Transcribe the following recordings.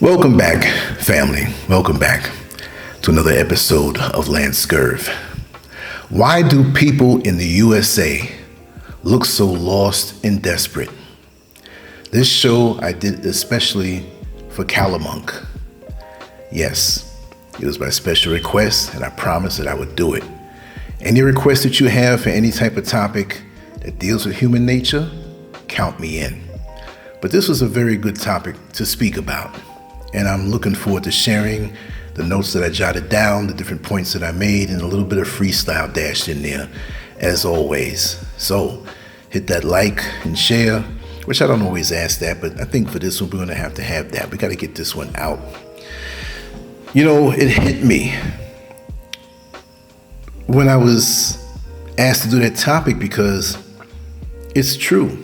Welcome back, family. Welcome back to another episode of Lancescurv. Why do people in the USA look so lost and desperate? This show I did especially for Calamunk. Yes, it was my special request, and I promised that I would do it. Any request that you have for any type of topic that deals with human nature, count me in. But this was a very good topic to speak about, and I'm looking forward to sharing the notes that I jotted down, the different points that I made, and a little bit of freestyle dashed in there, as always. So hit that like and share, which I don't always ask that, but I think for this one, we're going to have that. We got to get this one out. You know, it hit me when I was asked to do that topic because it's true.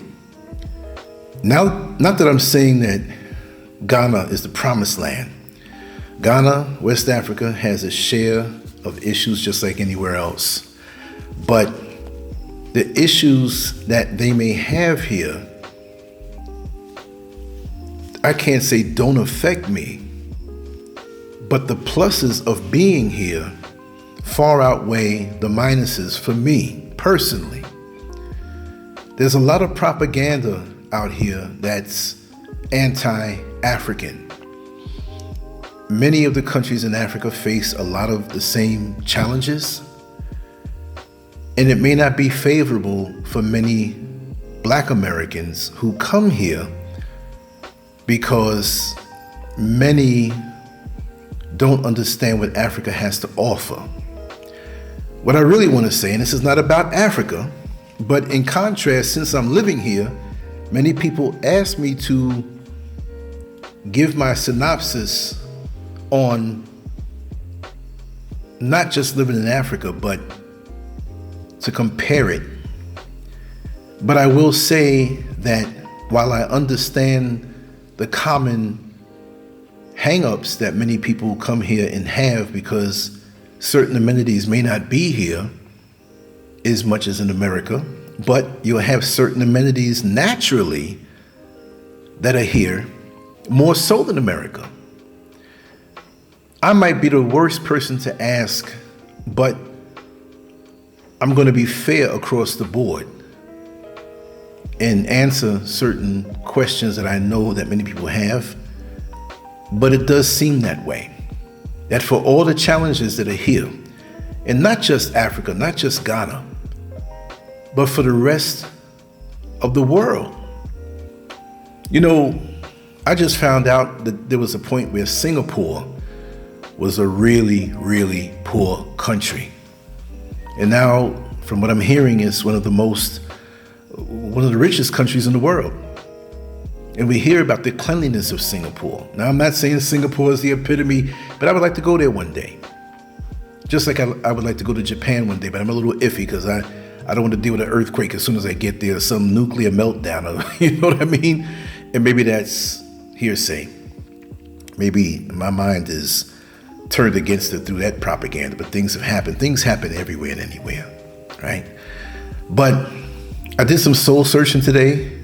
Now, not that I'm saying that Ghana is the promised land. Ghana, West Africa, has a share of issues just like anywhere else. But the issues that they may have here, I can't say don't affect me, but the pluses of being here far outweigh the minuses for me personally. There's a lot of propaganda out here that's anti-African. Many of the countries in Africa face a lot of the same challenges, and it may not be favorable for many Black Americans who come here because many don't understand what Africa has to offer. What I really want to say, and this is not about Africa, but in contrast, since I'm living here, many people ask me to give my synopsis on not just living in Africa, but to compare it. But I will say that while I understand the common hang-ups that many people come here and have because certain amenities may not be here as much as in America, but you'll have certain amenities naturally that are here more so than America. I might be the worst person to ask, but I'm going to be fair across the board and answer certain questions that I know that many people have. But it does seem that way, that for all the challenges that are here, and not just Africa, not just Ghana, but for the rest of the world. You know, I just found out that there was a point where Singapore was a really, really poor country. And now, from what I'm hearing, is one of the richest countries in the world. And we hear about the cleanliness of Singapore. Now, I'm not saying Singapore is the epitome, but I would like to go there one day. Just like I would like to go to Japan one day, but I'm a little iffy because I don't want to deal with an earthquake as soon as I get there, some nuclear meltdown, you know what I mean? And maybe that's hearsay. Maybe my mind is turned against it through that propaganda, but things have happened. Things happen everywhere and anywhere, right? But I did some soul searching today.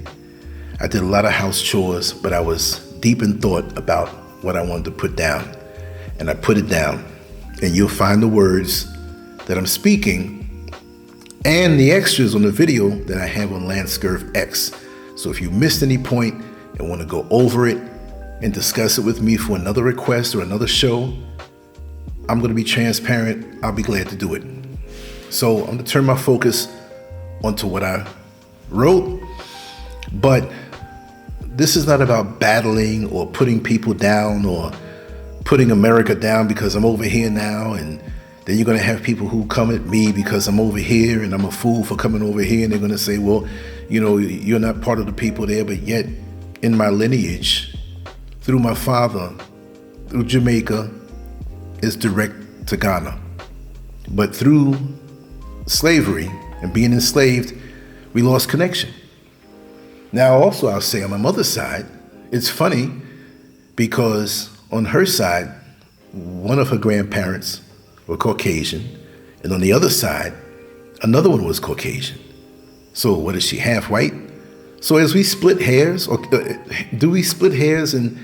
I did a lot of house chores, but I was deep in thought about what I wanted to put down. And I put it down. And you'll find the words that I'm speaking and the extras on the video that I have on Lancescurv X. So if you missed any point and want to go over it and discuss it with me for another request or another show, I'm going to be transparent. I'll be glad to do it. So I'm going to turn my focus onto what I wrote. But this is not about battling or putting people down or putting America down because I'm over here now, and then you're going to have people who come at me because I'm over here and I'm a fool for coming over here, and they're going to say, well, you know, you're not part of the people there, but yet in my lineage, through my father, through Jamaica, is direct to Ghana. But through slavery and being enslaved, we lost connection. Now, also, I'll say on my mother's side, it's funny because on her side, one of her grandparents were Caucasian, and on the other side, another one was Caucasian. So what is she, half white? So as we split hairs, or do we split hairs and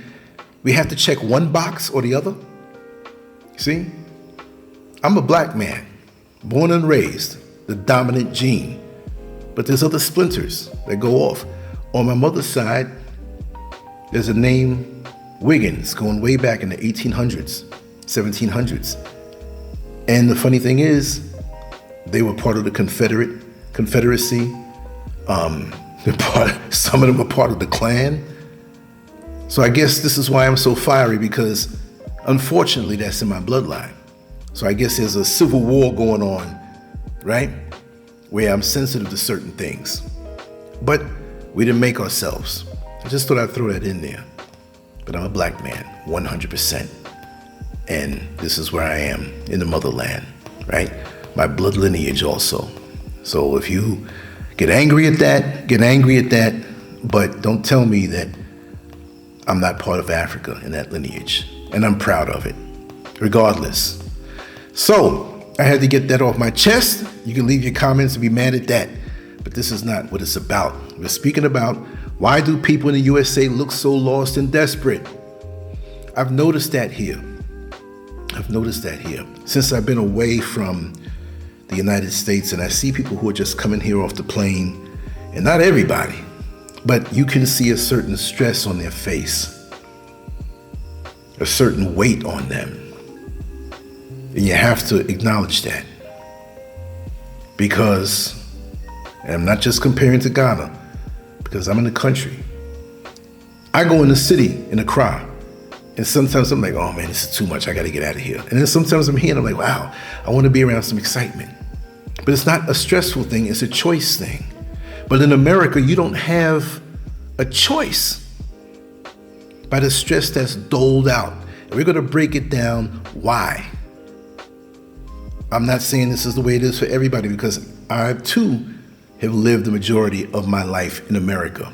We have to check one box or the other. See? I'm a black man, born and raised, the dominant gene. But there's other splinters that go off. On my mother's side, there's a name, Wiggins, going way back in the 1800s, 1700s. And the funny thing is, they were part of the Confederacy. Some of them were part of the Klan. So I guess this is why I'm so fiery, because unfortunately that's in my bloodline. So I guess there's a civil war going on, right? Where I'm sensitive to certain things. But we didn't make ourselves. I just thought I'd throw that in there. But I'm a black man, 100%. And this is where I am, in the motherland, right? My blood lineage also. So if you get angry at that, but don't tell me that I'm not part of Africa in that lineage. And I'm proud of it, regardless. So I had to get that off my chest. You can leave your comments and be mad at that, but this is not what it's about. We're speaking about, why do people in the USA look so lost and desperate? I've noticed that here. Since I've been away from the United States, and I see people who are just coming here off the plane, and not everybody, but you can see a certain stress on their face, a certain weight on them. And you have to acknowledge that. Because, and I'm not just comparing to Ghana, because I'm in the country. I go in the city in a crowd, and sometimes I'm like, oh man, this is too much, I gotta get out of here. And then sometimes I'm here and I'm like, wow, I wanna be around some excitement. But it's not a stressful thing, it's a choice thing. But in America, you don't have a choice by the stress that's doled out. And we're gonna break it down, why? I'm not saying this is the way it is for everybody, because I too have lived the majority of my life in America.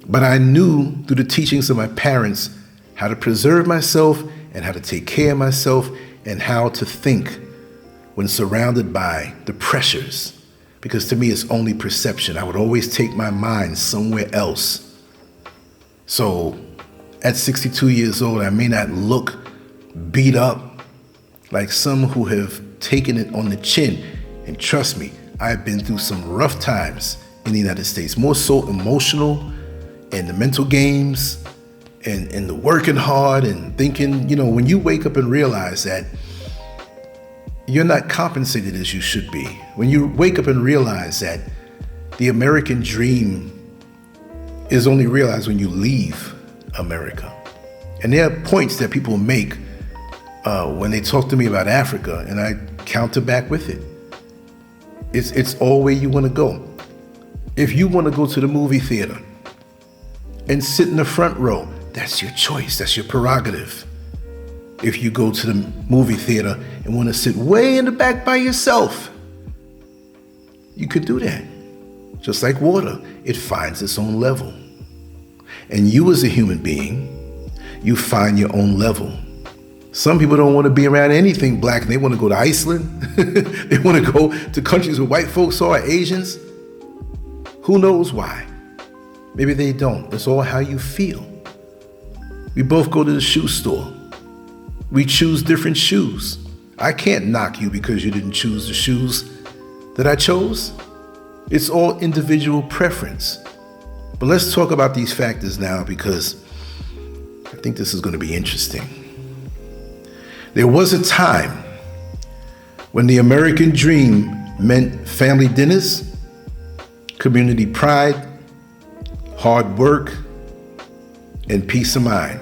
But I knew through the teachings of my parents how to preserve myself and how to take care of myself and how to think when surrounded by the pressures. Because to me, it's only perception. I would always take my mind somewhere else. So at 62 years old, I may not look beat up like some who have taken it on the chin. And trust me, I've been through some rough times in the United States, more so emotional, and the mental games, and the working hard and thinking, when you wake up and realize that you're not compensated as you should be, when you wake up and realize that the American dream is only realized when you leave America. And there are points that people make when they talk to me about Africa, and I counter back with it. It's all where you want to go. If you want to go to the movie theater and sit in the front row, that's your choice, that's your prerogative. If you go to the movie theater and want to sit way in the back by yourself, you could do that. Just like water, it finds its own level. And you as a human being, you find your own level. Some people don't want to be around anything black, and they want to go to Iceland. They want to go to countries where white folks are, Asians. Who knows why? Maybe they don't. It's all how you feel. We both go to the shoe store. We choose different shoes. I can't knock you because you didn't choose the shoes that I chose. It's all individual preference. But let's talk about these factors now, because I think this is going to be interesting. There was a time when the American dream meant family dinners, community pride, hard work, and peace of mind.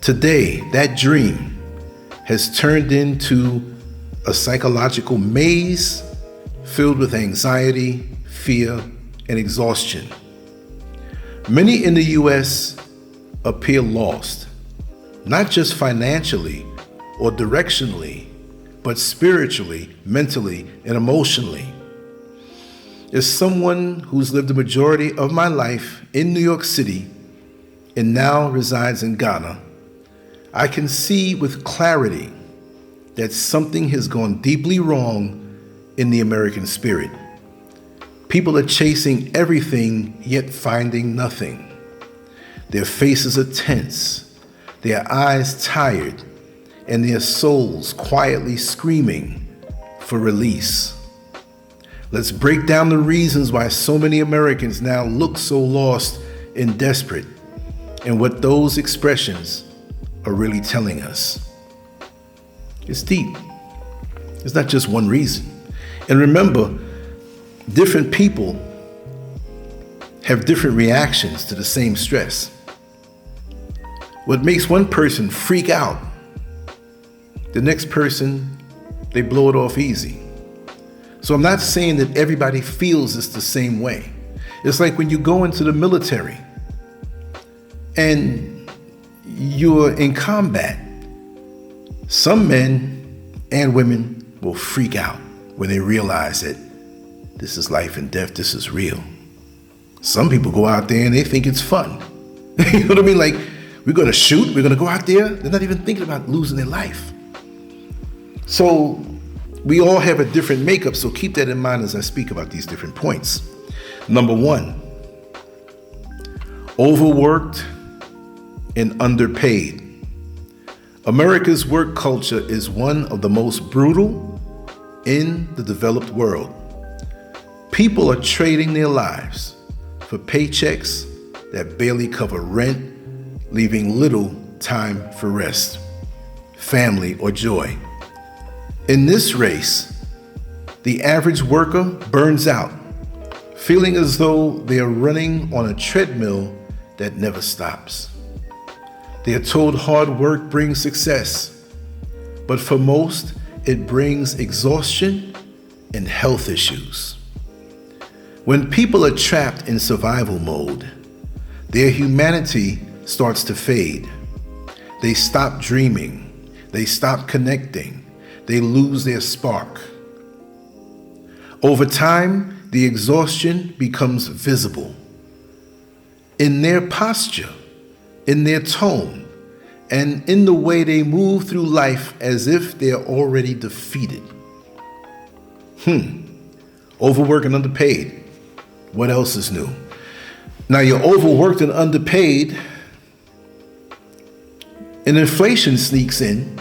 Today, that dream has turned into a psychological maze filled with anxiety, fear, and exhaustion. Many in the U.S. appear lost, not just financially or directionally, but spiritually, mentally, and emotionally. As someone who's lived the majority of my life in New York City and now resides in Ghana, I can see with clarity that something has gone deeply wrong in the American spirit. People are chasing everything, yet finding nothing. Their faces are tense, their eyes tired, and their souls quietly screaming for release. Let's break down the reasons why so many Americans now look so lost and desperate, and what those expressions are really telling us. It's deep. It's not just one reason. And remember, different people have different reactions to the same stress. What makes one person freak out, the next person, they blow it off easy. So I'm not saying that everybody feels this the same way. It's like when you go into the military and you're in combat. Some men and women will freak out when they realize that this is life and death, this is real. Some people go out there and they think it's fun. You know what I mean? Like, we're gonna shoot, we're gonna go out there. They're not even thinking about losing their life. So we all have a different makeup, so keep that in mind as I speak about these different points. Number one, overworked and underpaid. America's work culture is one of the most brutal in the developed world. People are trading their lives for paychecks that barely cover rent, leaving little time for rest, family, or joy. In this race, the average worker burns out, feeling as though they are running on a treadmill that never stops. They are told hard work brings success, but for most, it brings exhaustion and health issues. When people are trapped in survival mode, their humanity starts to fade. They stop dreaming, they stop connecting, they lose their spark. Over time, the exhaustion becomes visible in their posture, in their tone, and in the way they move through life as if they're already defeated. Overworked and underpaid. What else is new? Now you're overworked and underpaid, and inflation sneaks in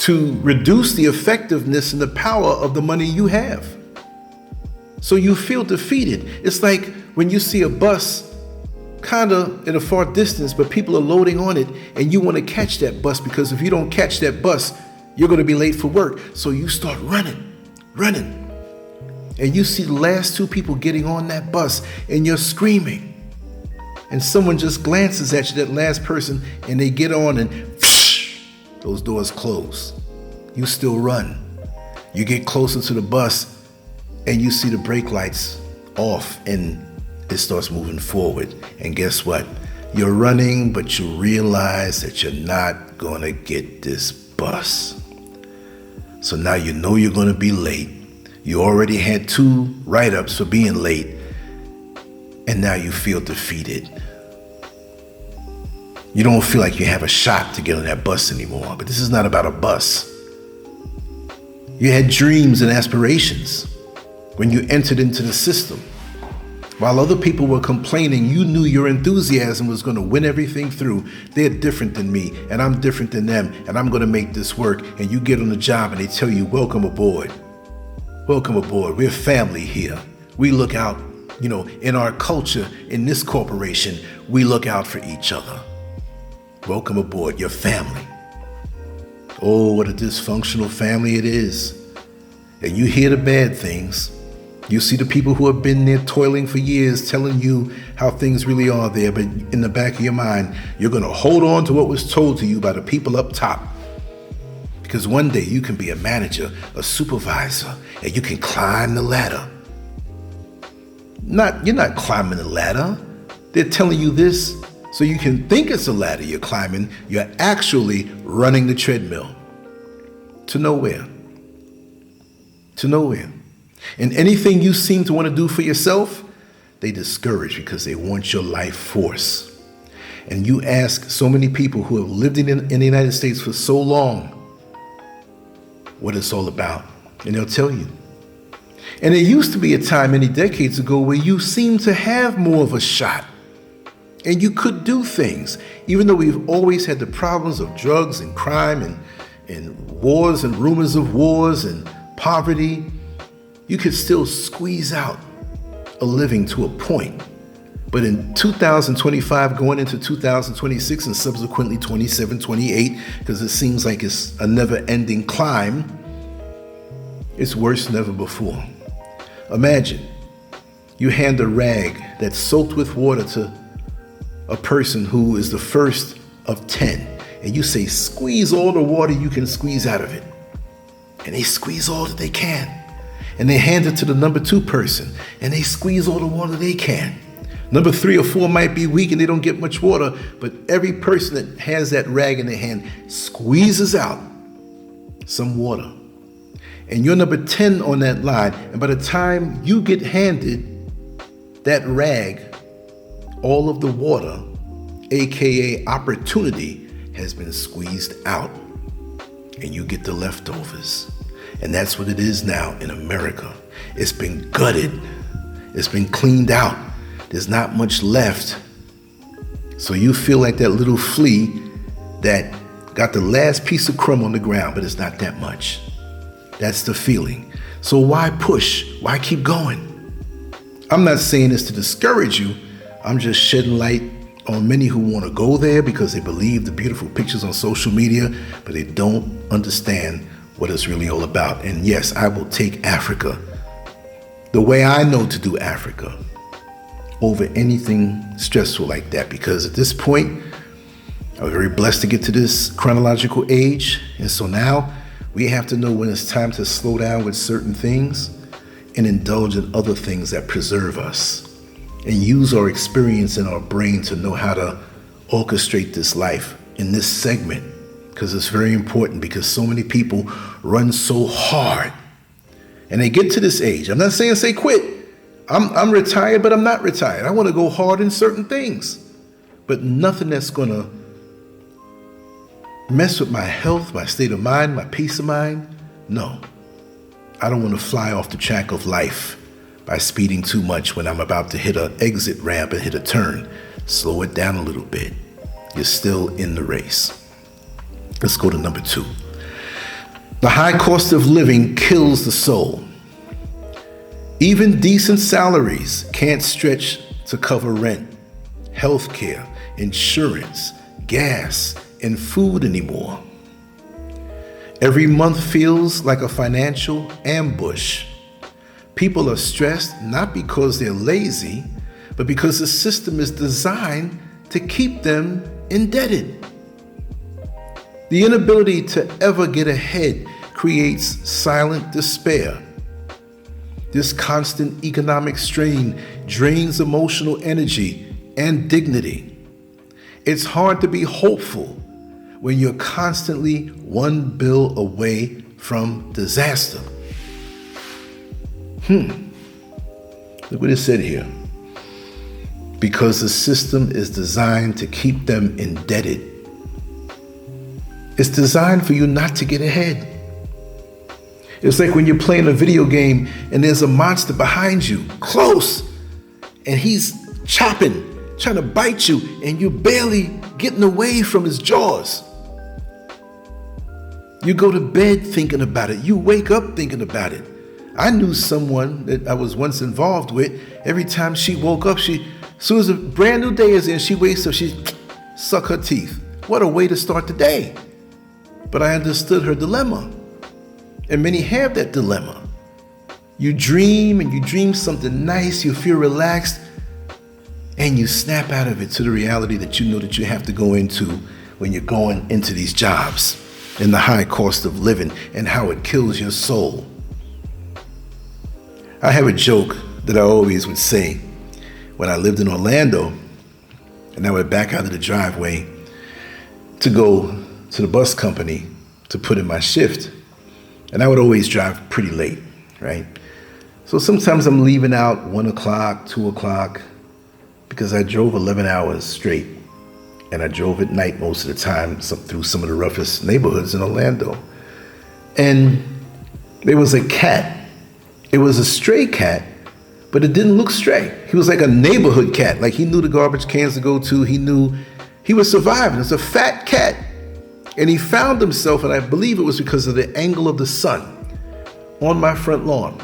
to reduce the effectiveness and the power of the money you have. So you feel defeated. It's like when you see a bus kind of in a far distance, but people are loading on it, and you want to catch that bus, because if you don't catch that bus, you're going to be late for work. So you start running. And you see the last two people getting on that bus, and you're screaming. And someone just glances at you, that last person, and they get on, and those doors close. You still run. You get closer to the bus, and you see the brake lights off, and it starts moving forward. And guess what? You're running, but you realize that you're not going to get this bus. So now you know you're going to be late. You already had 2 write-ups for being late, and now you feel defeated. You don't feel like you have a shot to get on that bus anymore. But this is not about a bus. You had dreams and aspirations when you entered into the system. While other people were complaining, you knew your enthusiasm was going to win everything through. They're different than me, and I'm different than them, and I'm going to make this work. And you get on the job, and they tell you, welcome aboard. Welcome aboard. We're family here. We look out, in our culture, in this corporation, we look out for each other. Welcome aboard, your family. Oh, what a dysfunctional family it is. And you hear the bad things. You see the people who have been there toiling for years telling you how things really are there, but in the back of your mind, you're going to hold on to what was told to you by the people up top. Because one day you can be a manager, a supervisor, and you can climb the ladder. You're not climbing the ladder. They're telling you this so you can think it's a ladder you're climbing. You're actually running the treadmill to nowhere. To nowhere. And anything you seem to want to do for yourself, they discourage because they want your life force. And you ask so many people who have lived in the United States for so long what it's all about, and they'll tell you. And there used to be a time many decades ago where you seemed to have more of a shot. And you could do things, even though we've always had the problems of drugs and crime and wars and rumors of wars and poverty. You could still squeeze out a living to a point. But in 2025, going into 2026 and subsequently 27, 28, because it seems like it's a never-ending climb, it's worse than ever before. Imagine you hand a rag that's soaked with water to a person who is the first of 10, and you say, squeeze all the water you can squeeze out of it. And they squeeze all that they can. And they hand it to the number 2 person, and they squeeze all the water they can. Number 3 or 4 might be weak and they don't get much water, but every person that has that rag in their hand squeezes out some water. And you're number 10 on that line, and by the time you get handed that rag, all of the water, aka opportunity, has been squeezed out, and you get the leftovers. And that's what it is now in America. It's been gutted. It's been cleaned out. There's not much left. So you feel like that little flea that got the last piece of crumb on the ground, but it's not that much. That's the feeling. So why push? Why keep going? I'm not saying this to discourage you. I'm just shedding light on many who want to go there because they believe the beautiful pictures on social media, but they don't understand what it's really all about. And yes, I will take Africa the way I know to do Africa over anything stressful like that, because at this point, I'm very blessed to get to this chronological age. And so now we have to know when it's time to slow down with certain things and indulge in other things that preserve us, and use our experience in our brain to know how to orchestrate this life in this segment, because it's very important, because so many people run so hard and they get to this age. I'm not saying say quit. I'm retired, but I'm not retired. I want to go hard in certain things, but nothing that's going to mess with my health, my state of mind, my peace of mind. No, I don't want to fly off the track of life by speeding too much when I'm about to hit an exit ramp and hit a turn. Slow it down a little bit. You're still in the race. Let's go to number 2. The high cost of living kills the soul. Even decent salaries can't stretch to cover rent, healthcare, insurance, gas, and food anymore. Every month feels like a financial ambush. People are stressed not because they're lazy, but because the system is designed to keep them indebted. The inability to ever get ahead creates silent despair. This constant economic strain drains emotional energy and dignity. It's hard to be hopeful when you're constantly one bill away from disaster. Look what it said here. Because the system is designed to keep them indebted. It's designed for you not to get ahead. It's like when you're playing a video game and there's a monster behind you, close, and he's chopping, trying to bite you, and you're barely getting away from his jaws. You go to bed thinking about it. You wake up thinking about it. I knew someone that I was once involved with. Every time she woke up, as soon as a brand new day is in, she wakes up, she suck her teeth. What a way to start the day. But I understood her dilemma. And many have that dilemma. You dream and you dream something nice, you feel relaxed, and you snap out of it to the reality that you know that you have to go into when you're going into these jobs, and the high cost of living and how it kills your soul. I have a joke that I always would say when I lived in Orlando, and I would back out of the driveway to go to the bus company to put in my shift. And I would always drive pretty late, right? So sometimes I'm leaving out 1 o'clock, 2 o'clock, because I drove 11 hours straight. And I drove at night most of the time through some of the roughest neighborhoods in Orlando. And there was a cat. It was a stray cat, but it didn't look stray. He was like a neighborhood cat. Like he knew the garbage cans to go to. He knew he was surviving. It's a fat cat. And he found himself, and I believe it was because of the angle of the sun, on my front lawn.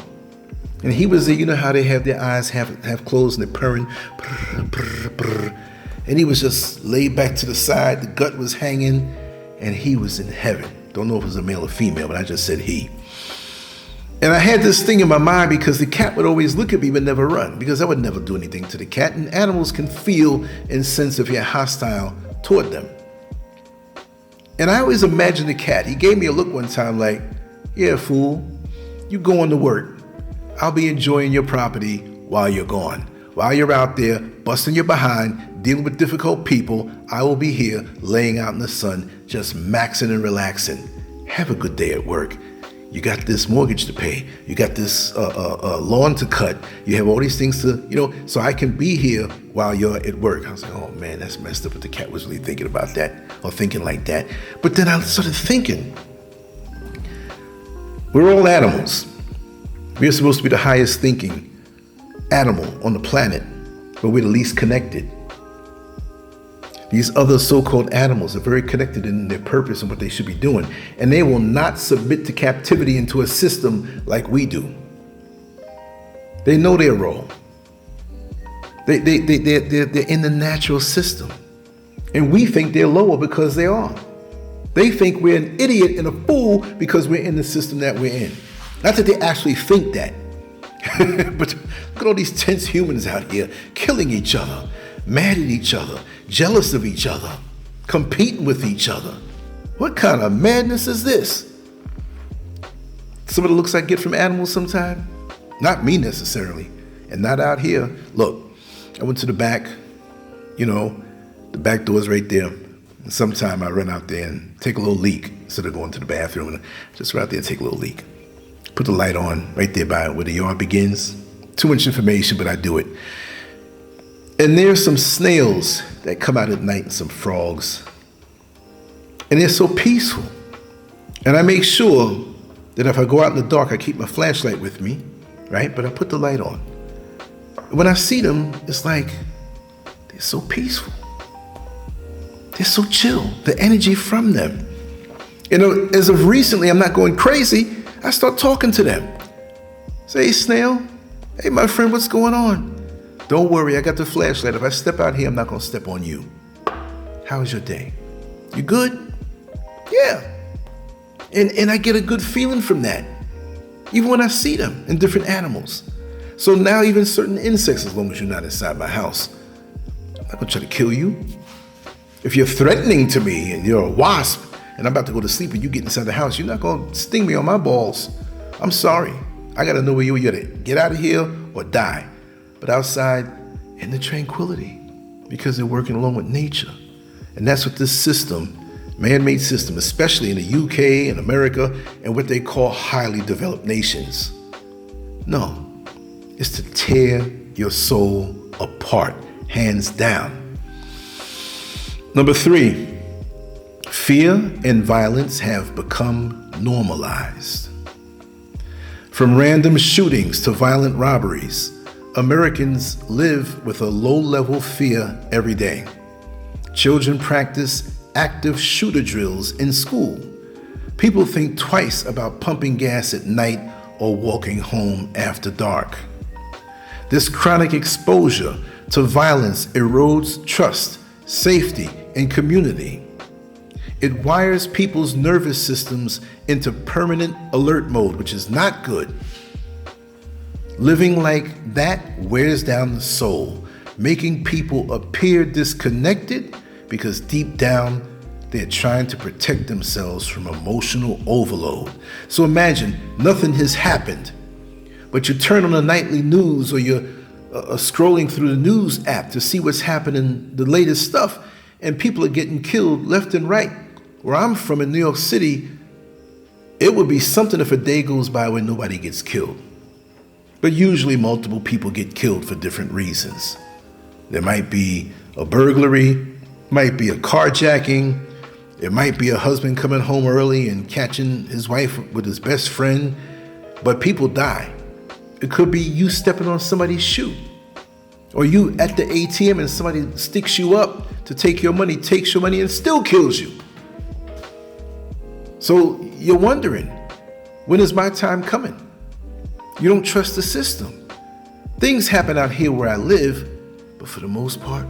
And he was there, you know how they have their eyes half closed and they're purring. Brr, brr, brr. And he was just laid back to the side. The gut was hanging, and he was in heaven. Don't know if it was a male or female, but I just said he. And I had this thing in my mind because the cat would always look at me but never run, because I would never do anything to the cat. And animals can feel and sense if you're hostile toward them. And I always imagined the cat. He gave me a look one time like, yeah, fool, you going to work. I'll be enjoying your property while you're gone. While you're out there busting your behind, dealing with difficult people, I will be here laying out in the sun, just maxing and relaxing. Have a good day at work. You got this mortgage to pay. You got this lawn to cut. You have all these things to, so I can be here while you're at work. I was like, oh man, that's messed up. But the cat was really thinking about that or thinking like that. But then I started thinking, we're all animals. We're supposed to be the highest thinking animal on the planet, but we're the least connected. These other so-called animals are very connected in their purpose and what they should be doing, and they will not submit to captivity into a system like we do. They know their role. They're in the natural system, and we think they're lower because they are. They think we're an idiot and a fool because we're in the system that we're in. Not that they actually think that, but look at all these tense humans out here killing each other, mad at each other, jealous of each other, competing with each other. What kind of madness is this? Some of the looks I get from animals sometimes, not me necessarily, and not out here. Look, I went to the back, the back door's right there. And sometime I run out there and take a little leak instead of going to the bathroom, and just right out there and take a little leak. Put the light on right there by where the yard begins. Too much information, but I do it. And there's some snails that come out at night and some frogs. And they're so peaceful. And I make sure that if I go out in the dark, I keep my flashlight with me, right? But I put the light on. When I see them, it's like they're so peaceful. They're so chill. The energy from them. As of recently, I'm not going crazy. I start talking to them. Say, hey, snail. Hey, my friend, what's going on? Don't worry, I got the flashlight. If I step out here, I'm not going to step on you. How was your day? You good? Yeah. And I get a good feeling from that, even when I see them in different animals. So now even certain insects, as long as you're not inside my house, I'm not going to try to kill you. If you're threatening to me and you're a wasp and I'm about to go to sleep and you get inside the house, you're not going to sting me on my balls. I'm sorry. I got to know where you're at. Get out of here or die. But outside in the tranquility, because they're working along with nature. And that's what this system, man-made system, especially in the UK and America and what they call highly developed nations. No, it's to tear your soul apart, hands down. Number 3, fear and violence have become normalized. From random shootings to violent robberies, Americans live with a low-level fear every day. Children practice active shooter drills in school. People think twice about pumping gas at night or walking home after dark. This chronic exposure to violence erodes trust, safety, and community. It wires people's nervous systems into permanent alert mode, which is not good. Living like that wears down the soul, making people appear disconnected because deep down they're trying to protect themselves from emotional overload. So imagine nothing has happened, but you turn on the nightly news or you're scrolling through the news app to see what's happening, the latest stuff, and people are getting killed left and right. Where I'm from in New York City, it would be something if a day goes by when nobody gets killed. But usually multiple people get killed for different reasons. There might be a burglary, might be a carjacking, it might be a husband coming home early and catching his wife with his best friend, but people die. It could be you stepping on somebody's shoe. Or you at the ATM and somebody sticks you up to take your money, takes your money and still kills you. So you're wondering, when is my time coming? You don't trust the system. Things happen out here where I live, but for the most part,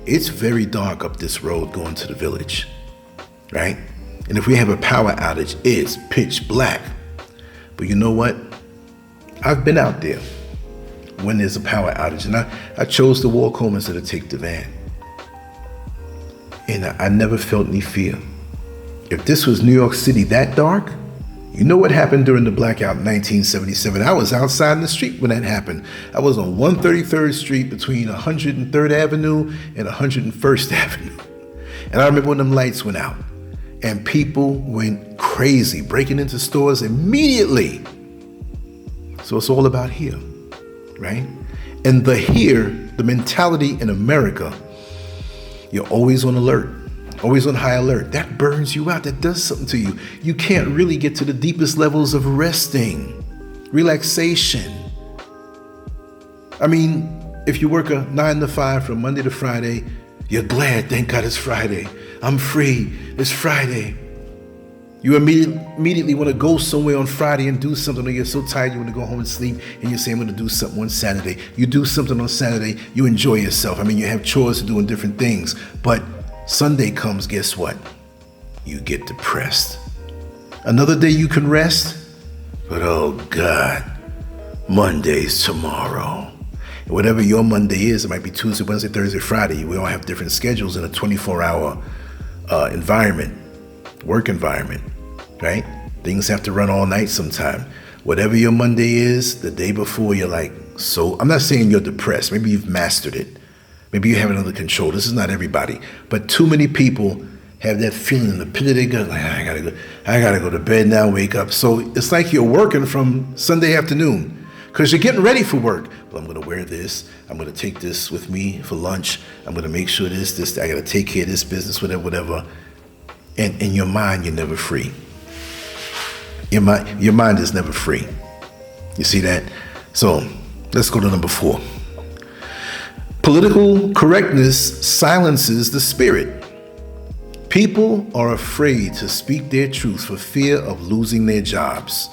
it's very dark up this road going to the village, right? And if we have a power outage, it's pitch black. But you know what? I've been out there when there's a power outage, and I chose to walk home instead of take the van. And I never felt any fear. If this was New York City that dark, you know what happened during the blackout in 1977? I was outside in the street when that happened. I was on 133rd Street between 103rd Avenue and 101st Avenue. And I remember when them lights went out and people went crazy, breaking into stores immediately. So it's all about here, right? And the mentality in America, you're always on alert. Always on high alert. That burns you out. That does something to you. You can't really get to the deepest levels of resting, relaxation. I mean, if you work a 9 to 5 from Monday to Friday, you're glad, thank God it's Friday. I'm free, it's Friday. You immediately want to go somewhere on Friday and do something, or you're so tired you want to go home and sleep, and you say, I'm going to do something on Saturday. You do something on Saturday, you enjoy yourself. I mean, you have chores to do and different things, but Sunday comes, guess what? You get depressed. Another day you can rest, but oh God, Monday's tomorrow. And whatever your Monday is, it might be Tuesday, Wednesday, Thursday, Friday. We all have different schedules in a 24-hour work environment, right? Things have to run all night sometime. Whatever your Monday is, the day before you're like, so I'm not saying you're depressed. Maybe you've mastered it. Maybe you have it under control. This is not everybody, but too many people have that feeling in the pit of their gut, like I gotta go to bed now, wake up. So it's like you're working from Sunday afternoon because you're getting ready for work. Well, I'm gonna wear this. I'm gonna take this with me for lunch. I'm gonna make sure this. I gotta take care of this business, whatever. And in your mind, you're never free. Your mind is never free. You see that? So let's go to number 4. Political correctness silences the spirit. People are afraid to speak their truth for fear of losing their jobs,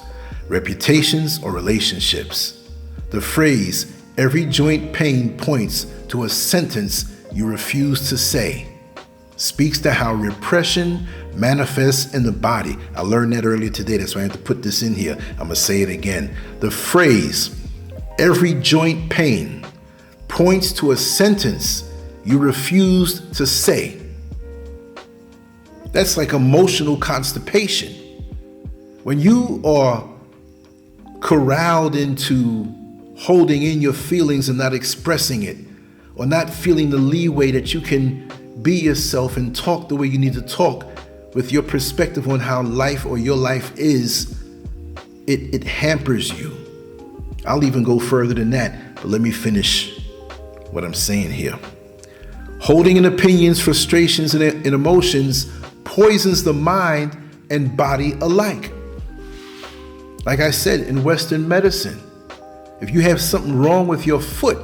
reputations, or relationships. The phrase, every joint pain points to a sentence you refuse to say, speaks to how repression manifests in the body. I learned that earlier today. That's why I had to put this in here. I'm going to say it again. The phrase, every joint pain, points to a sentence you refused to say. That's like emotional constipation. When you are corralled into holding in your feelings and not expressing it, or not feeling the leeway that you can be yourself and talk the way you need to talk with your perspective on how life or your life is, it hampers you. I'll even go further than that, but let me finish what I'm saying here. Holding in opinions, frustrations, and emotions poisons the mind and body alike. Like I said, in Western medicine, if you have something wrong with your foot,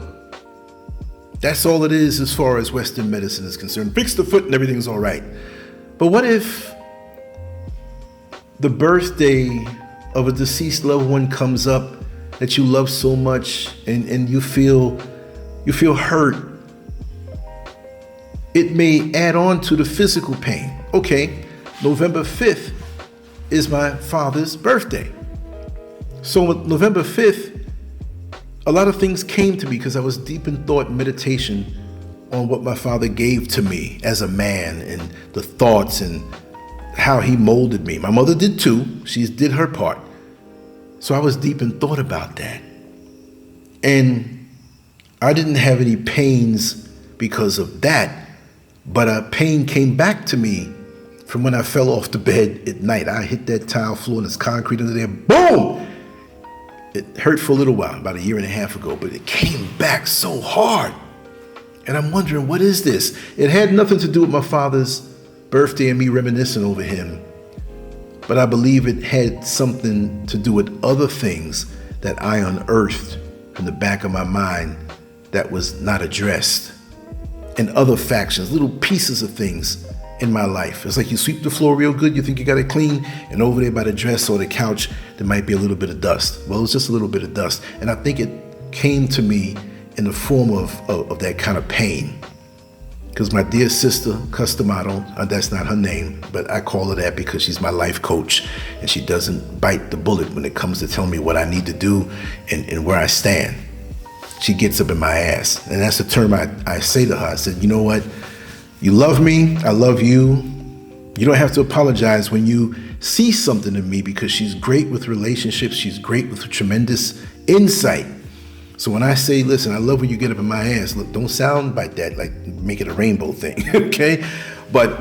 that's all it is as far as Western medicine is concerned. Fix the foot and everything's all right. But what if the birthday of a deceased loved one comes up that you love so much and you feel hurt? It may add on to the physical pain. Okay, November 5th is my father's birthday. So November 5th, a lot of things came to me because I was deep in thought and meditation on what my father gave to me as a man and the thoughts and how he molded me. My mother did too. She did her part. So I was deep in thought about that. And I didn't have any pains because of that, but a pain came back to me from when I fell off the bed at night. I hit that tile floor and there's concrete under there. Boom! It hurt for a little while, about 1.5 years ago, but it came back so hard. And I'm wondering, what is this? It had nothing to do with my father's birthday and me reminiscing over him, but I believe it had something to do with other things that I unearthed from the back of my mind that was not addressed. And other factions, little pieces of things in my life. It's like you sweep the floor real good, you think you got it clean, and over there by the dresser or the couch, there might be a little bit of dust. Well, it's just a little bit of dust. And I think it came to me in the form of that kind of pain. Because my dear sister, Customado, that's not her name, but I call her that because she's my life coach, and she doesn't bite the bullet when it comes to telling me what I need to do and where I stand. She gets up in my ass. And that's the term I say to her. I said, you know what? You love me, I love you. You don't have to apologize when you see something in me, because she's great with relationships. She's great with tremendous insight. So when I say, listen, I love when you get up in my ass, look, don't sound like that, like make it a rainbow thing, okay? But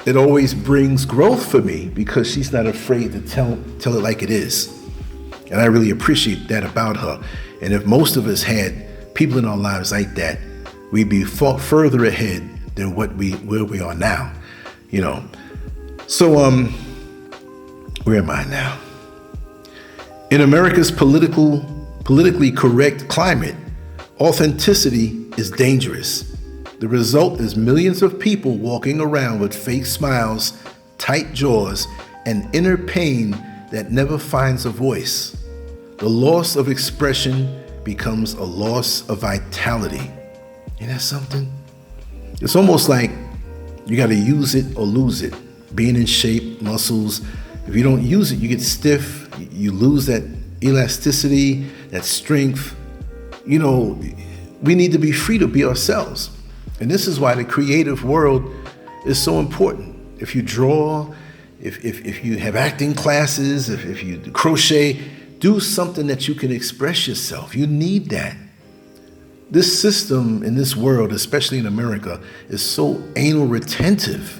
it always brings growth for me because she's not afraid to tell it like it is. And I really appreciate that about her. And if most of us had people in our lives like that, we'd be further ahead than where we are now, you know. So where am I now? In America's politically correct climate, authenticity is dangerous. The result is millions of people walking around with fake smiles, tight jaws, and inner pain that never finds a voice. The loss of expression becomes a loss of vitality. Isn't that something? It's almost like you got to use it or lose it. Being in shape, muscles. If you don't use it, you get stiff. You lose that elasticity, that strength. You know, we need to be free to be ourselves. And this is why the creative world is so important. If you draw, if you have acting classes, if you crochet, do something that you can express yourself. You need that. This system in this world, especially in America, is so anal retentive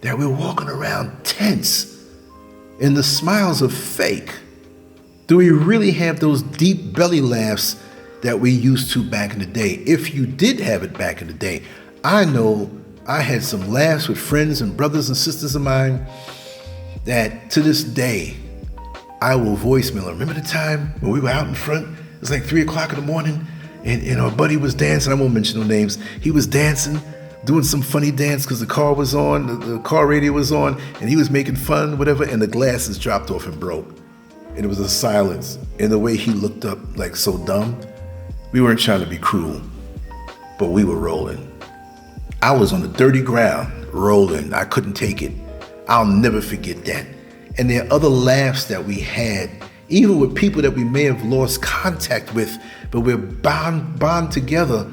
that we're walking around tense and the smiles are fake. Do we really have those deep belly laughs that we used to back in the day? If you did have it back in the day, I know I had some laughs with friends and brothers and sisters of mine that to this day, I will voicemail. Remember the time when we were out in front? It was like 3 o'clock in the morning and our buddy was dancing. I won't mention no names. He was dancing, doing some funny dance because the car was on, the car radio was on, and he was making fun, whatever, and the glasses dropped off and broke. And it was a silence. And the way he looked up like so dumb, we weren't trying to be cruel, but we were rolling. I was on the dirty ground, rolling. I couldn't take it. I'll never forget that. And there are other laughs that we had, even with people that we may have lost contact with, but we're bound together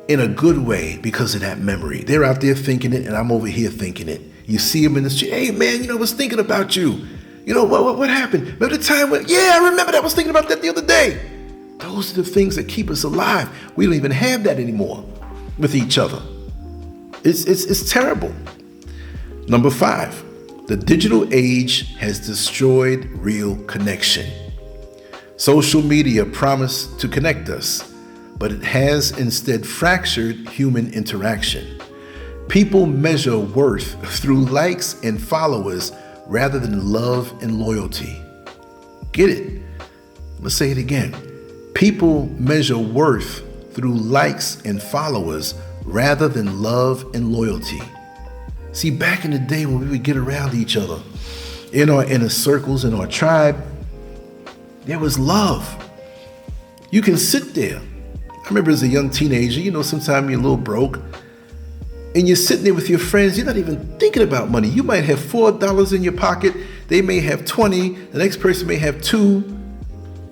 in a good way because of that memory. They're out there thinking it, and I'm over here thinking it. You see them in the street. Hey, man, I was thinking about you. What happened? Remember the time when, yeah, I remember that. I was thinking about that the other day. Those are the things that keep us alive. We don't even have that anymore with each other. It's terrible. Number 5. The digital age has destroyed real connection. Social media promised to connect us, but it has instead fractured human interaction. People measure worth through likes and followers rather than love and loyalty. Get it? Let's say it again. People measure worth through likes and followers rather than love and loyalty. See, back in the day when we would get around each other, in our inner circles, in our tribe, there was love. You can sit there. I remember as a young teenager, sometimes you're a little broke, and you're sitting there with your friends, you're not even thinking about money. You might have $4 in your pocket, they may have 20, the next person may have 2.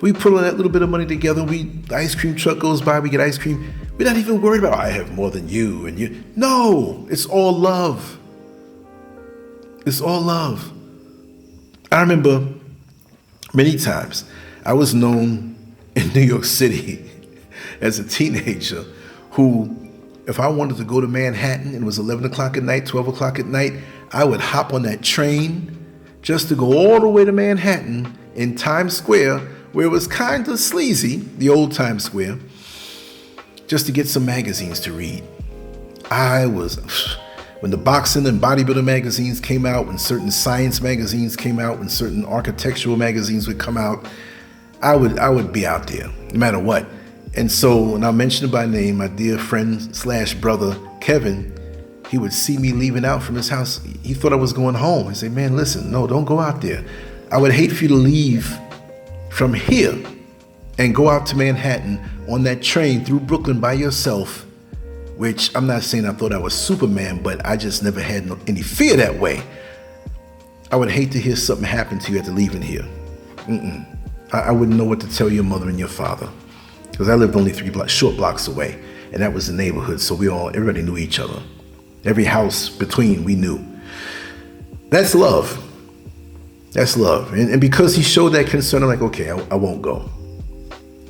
We pull that little bit of money together, the ice cream truck goes by, we get ice cream. We're not even worried about, I have more than you and you. No, it's all love. It's all love. I remember many times I was known in New York City as a teenager who, if I wanted to go to Manhattan and it was 11 o'clock at night, 12 o'clock at night, I would hop on that train just to go all the way to Manhattan in Times Square, where it was kind of sleazy, the old Times Square, just to get some magazines to read. When the boxing and bodybuilder magazines came out, when certain science magazines came out, when certain architectural magazines would come out, I would be out there, no matter what. And so, and I'll mention it by name, my dear friend / brother, Kevin, he would see me leaving out from his house. He thought I was going home. I say, man, listen, no, don't go out there. I would hate for you to leave from here and go out to Manhattan on that train through Brooklyn by yourself, which I'm not saying I thought I was Superman, but I just never had any fear that way. I would hate to hear something happen to you after leaving here. I wouldn't know what to tell your mother and your father, because I lived only 3 short blocks away, and that was the neighborhood, so everybody knew each other. Every house between, we knew. That's love. That's love. And because he showed that concern, I'm like, okay, I won't go.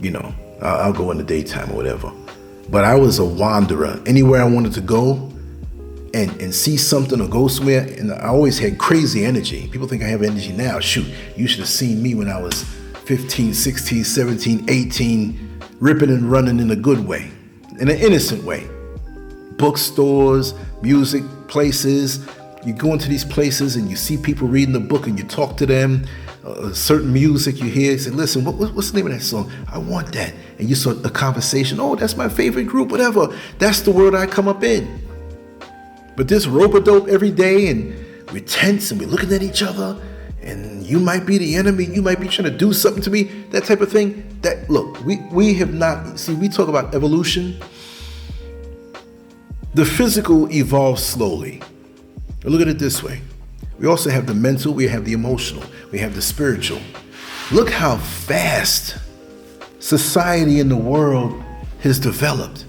You know, I'll go in the daytime or whatever. But I was a wanderer. Anywhere I wanted to go and see something or go somewhere, and I always had crazy energy. People think I have energy now. Shoot, you should have seen me when I was 15, 16, 17, 18, ripping and running in a good way, in an innocent way. Bookstores, music places. You go into these places and you see people reading the book and you talk to them. Certain music you hear, you say, listen, what's the name of that song? I want that. And you start a conversation. Oh, that's my favorite group, whatever. That's the world I come up in. But this rope-a-dope every day, and we're tense and we're looking at each other, and you might be the enemy, you might be trying to do something to me, that type of thing. Look, we have not, see, we talk about evolution. The physical evolves slowly. But look at it this way. We also have the mental, we have the emotional, we have the spiritual. Look how fast society in the world has developed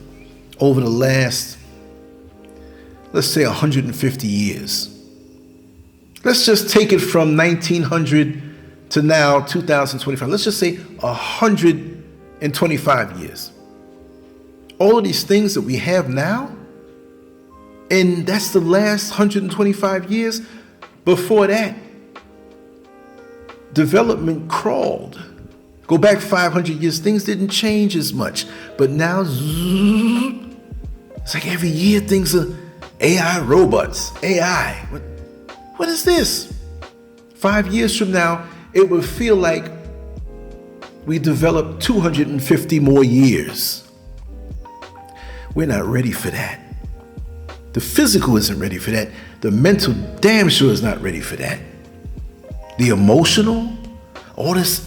over the last, let's say, 150 years. Let's just take it from 1900 to now, 2025. Let's just say 125 years. All of these things that we have now, and that's the last 125 years. Before that, development crawled. Go back 500 years, things didn't change as much. But now, it's like every year things are AI robots, AI. What is this? 5 years from now, it would feel like we developed 250 more years. We're not ready for that. The physical isn't ready for that. The mental damn sure is not ready for that. The emotional, all this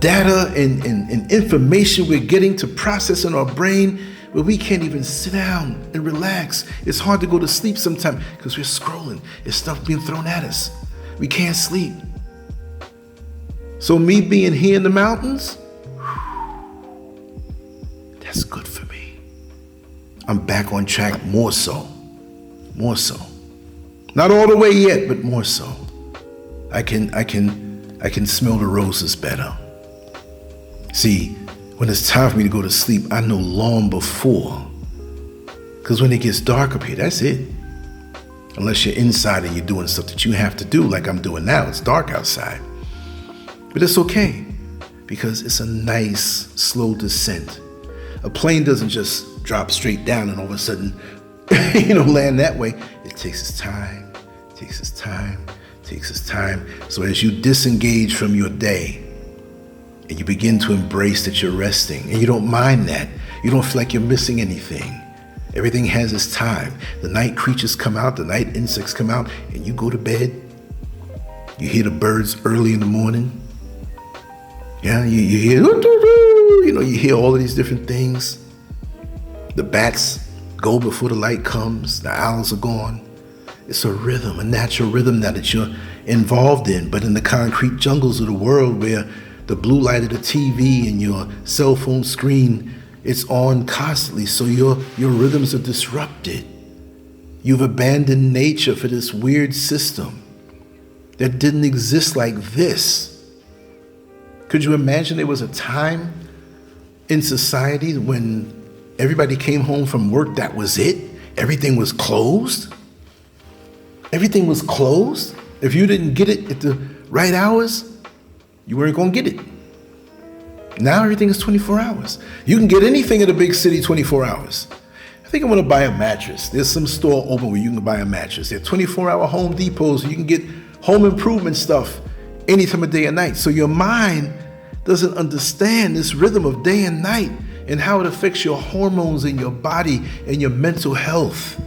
data and information we're getting to process in our brain, where we can't even sit down and relax. It's hard to go to sleep sometimes because we're scrolling. It's stuff being thrown at us. We can't sleep. So me being here in the mountains, that's good for me. I'm back on track more so. Not all the way yet, but more so. I can smell the roses better. See, when it's time for me to go to sleep, I know long before. Because when it gets dark up here, that's it. Unless you're inside and you're doing stuff that you have to do, like I'm doing now. It's dark outside. But it's okay, because it's a nice, slow descent. A plane doesn't just drop straight down and all of a sudden, land that way. It takes its time, takes its time. So as you disengage from your day and you begin to embrace that you're resting, and you don't mind that, you don't feel like you're missing anything. Everything has its time. The night creatures come out, the night insects come out, and you go to bed. You hear the birds early in the morning. Yeah, you hear, you hear all of these different things. The bats go before the light comes. The owls are gone. It's a rhythm, a natural rhythm now that you're involved in. But in the concrete jungles of the world, where the blue light of the TV and your cell phone screen, it's on constantly, so your rhythms are disrupted. You've abandoned nature for this weird system that didn't exist like this. Could you imagine there was a time in society when everybody came home from work, that was it? Everything was closed? Everything was closed? If you didn't get it at the right hours, you weren't going to get it. Now everything is 24 hours. You can get anything in a big city 24 hours. think I want to buy a mattress. There's some store open where you can buy a mattress. There are 24-hour Home Depots. You can get home improvement stuff any time of day and night. So your mind doesn't understand this rhythm of day and night and how it affects your hormones in your body and your mental health.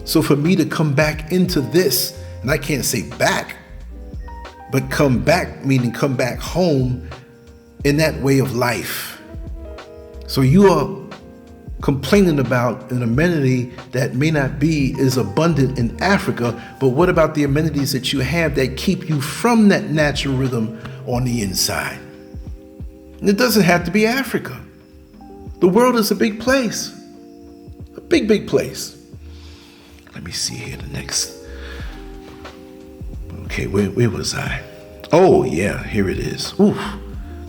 So for me to come back into this, and I can't say back, but come back, meaning come back home in that way of life. So you are complaining about an amenity that may not be as abundant in Africa, but what about the amenities that you have that keep you from that natural rhythm on the inside? And it doesn't have to be Africa. The world is a big place, a big, big place. Let me see here the next. Okay, where was I? Oh yeah, here it is. Oof.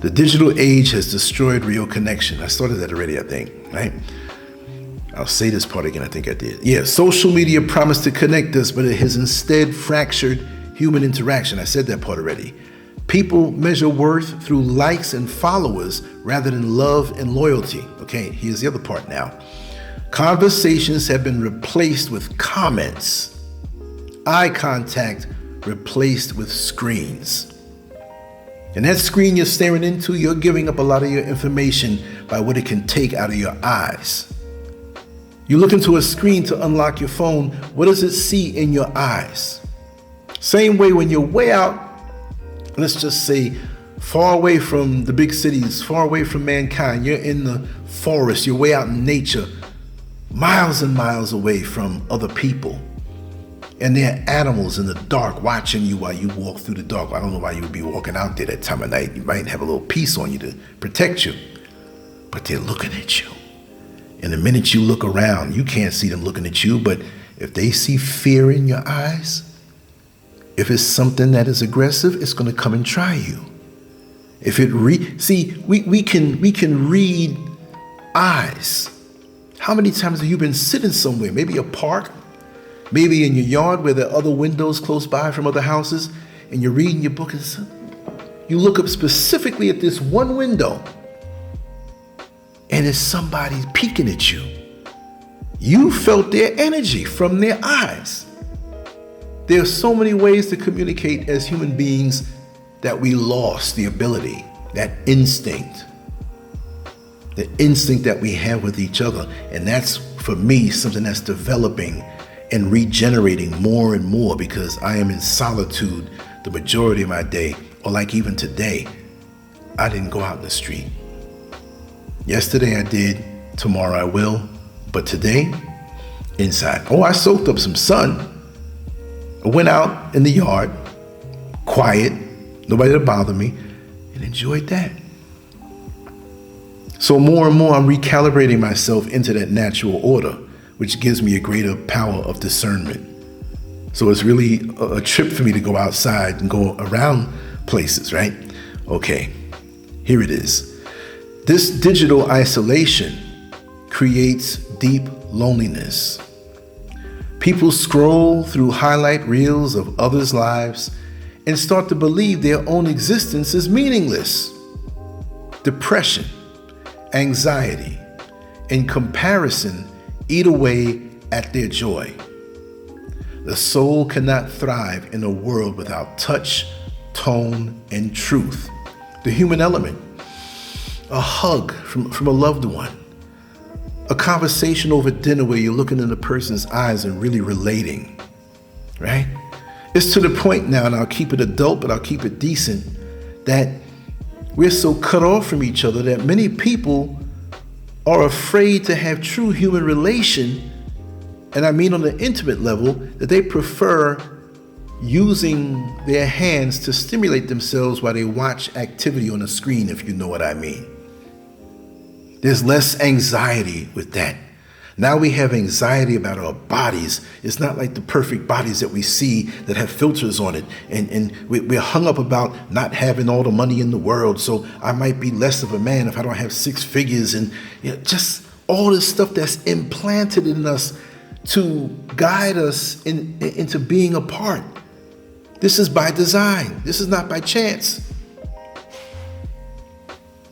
The digital age has destroyed real connection. I started that already, I think, right? I'll say this part again, I think I did. Yeah, social media promised to connect us, but it has instead fractured human interaction. I said that part already. People measure worth through likes and followers rather than love and loyalty. Okay, here's the other part now. Conversations have been replaced with comments. Eye contact replaced with screens. And that screen you're staring into, you're giving up a lot of your information by what it can take out of your eyes. You look into a screen to unlock your phone. What does it see in your eyes? Same way when you're way out, let's just say far away from the big cities, far away from mankind. You're in the forest, you're way out in nature, miles and miles away from other people. And there are animals in the dark watching you while you walk through the dark. I don't know why you would be walking out there that time of night. You might have a little piece on you to protect you, but they're looking at you. And the minute you look around, you can't see them looking at you, but if they see fear in your eyes, if it's something that is aggressive, it's going to come and try you. If it we can read eyes. How many times have you been sitting somewhere, maybe a park, maybe in your yard where there are other windows close by from other houses, and you're reading your book and you look up specifically at this one window and it's somebody peeking at you. You felt their energy from their eyes. There are so many ways to communicate as human beings that we lost the ability, that instinct, the instinct that we have with each other. And that's, for me, something that's developing and regenerating more and more because I am in solitude the majority of my day, or like even today, I didn't go out in the street. Yesterday I did, tomorrow I will, but today, inside. Oh, I soaked up some sun. I went out in the yard, quiet, nobody to bother me, and enjoyed that. So more and more I'm recalibrating myself into that natural order, which gives me a greater power of discernment. So it's really a trip for me to go outside and go around places, right? Okay, here it is. This digital isolation creates deep loneliness. People scroll through highlight reels of others' lives and start to believe their own existence is meaningless. Depression, anxiety, and comparison eat away at their joy. The soul cannot thrive in a world without touch, tone, and truth. The human element, a hug from a loved one, a conversation over dinner where you're looking in the person's eyes and really relating, right? It's to the point now, and I'll keep it adult, but I'll keep it decent, that we're so cut off from each other that many people are afraid to have true human relation, and I mean on the intimate level, that they prefer using their hands to stimulate themselves while they watch activity on a screen, if you know what I mean. There's less anxiety with that. Now we have anxiety about our bodies. It's not like the perfect bodies that we see that have filters on it. And we're hung up about not having all the money in the world, so I might be less of a man if I don't have six figures, and just all this stuff that's implanted in us to guide us into being apart. This is by design. This is not by chance.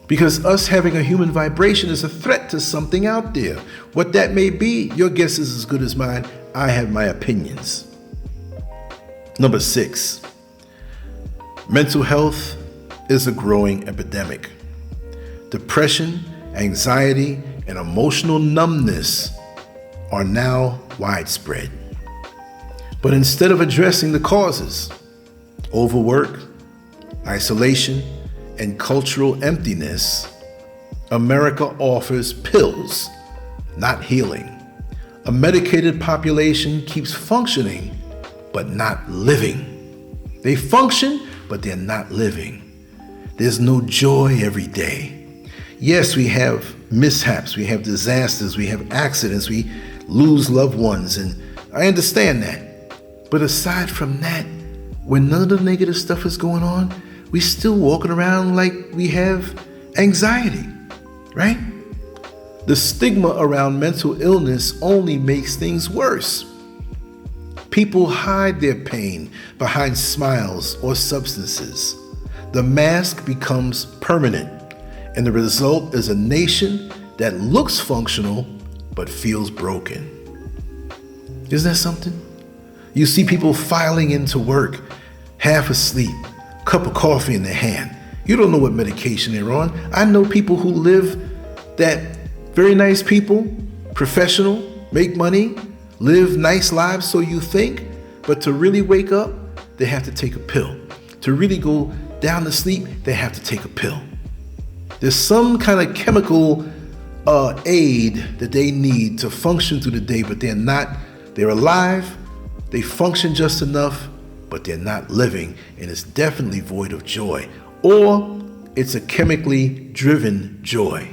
Because us having a human vibration is a threat to something out there. What that may be, your guess is as good as mine. I have my opinions. Number 6, mental health is a growing epidemic. Depression, anxiety, and emotional numbness are now widespread. But instead of addressing the causes, overwork, isolation, and cultural emptiness, America offers pills, not healing. A medicated population keeps functioning, but not living. They function, but they're not living. There's no joy every day. Yes, we have mishaps, we have disasters, we have accidents, we lose loved ones, and I understand that. But aside from that, when none of the negative stuff is going on, we still walking around like we have anxiety, right? The stigma around mental illness only makes things worse. People hide their pain behind smiles or substances. The mask becomes permanent, and the result is a nation that looks functional but feels broken. Isn't that something? You see people filing into work, half asleep, cup of coffee in their hand. You don't know what medication they're on. I know people who live that very nice people, professional, make money, live nice lives, so you think, but to really wake up, they have to take a pill. To really go down to sleep, they have to take a pill. There's some kind of chemical aid that they need to function through the day, but they're not. They're alive, they function just enough, but they're not living, and it's definitely void of joy. Or it's a chemically driven joy,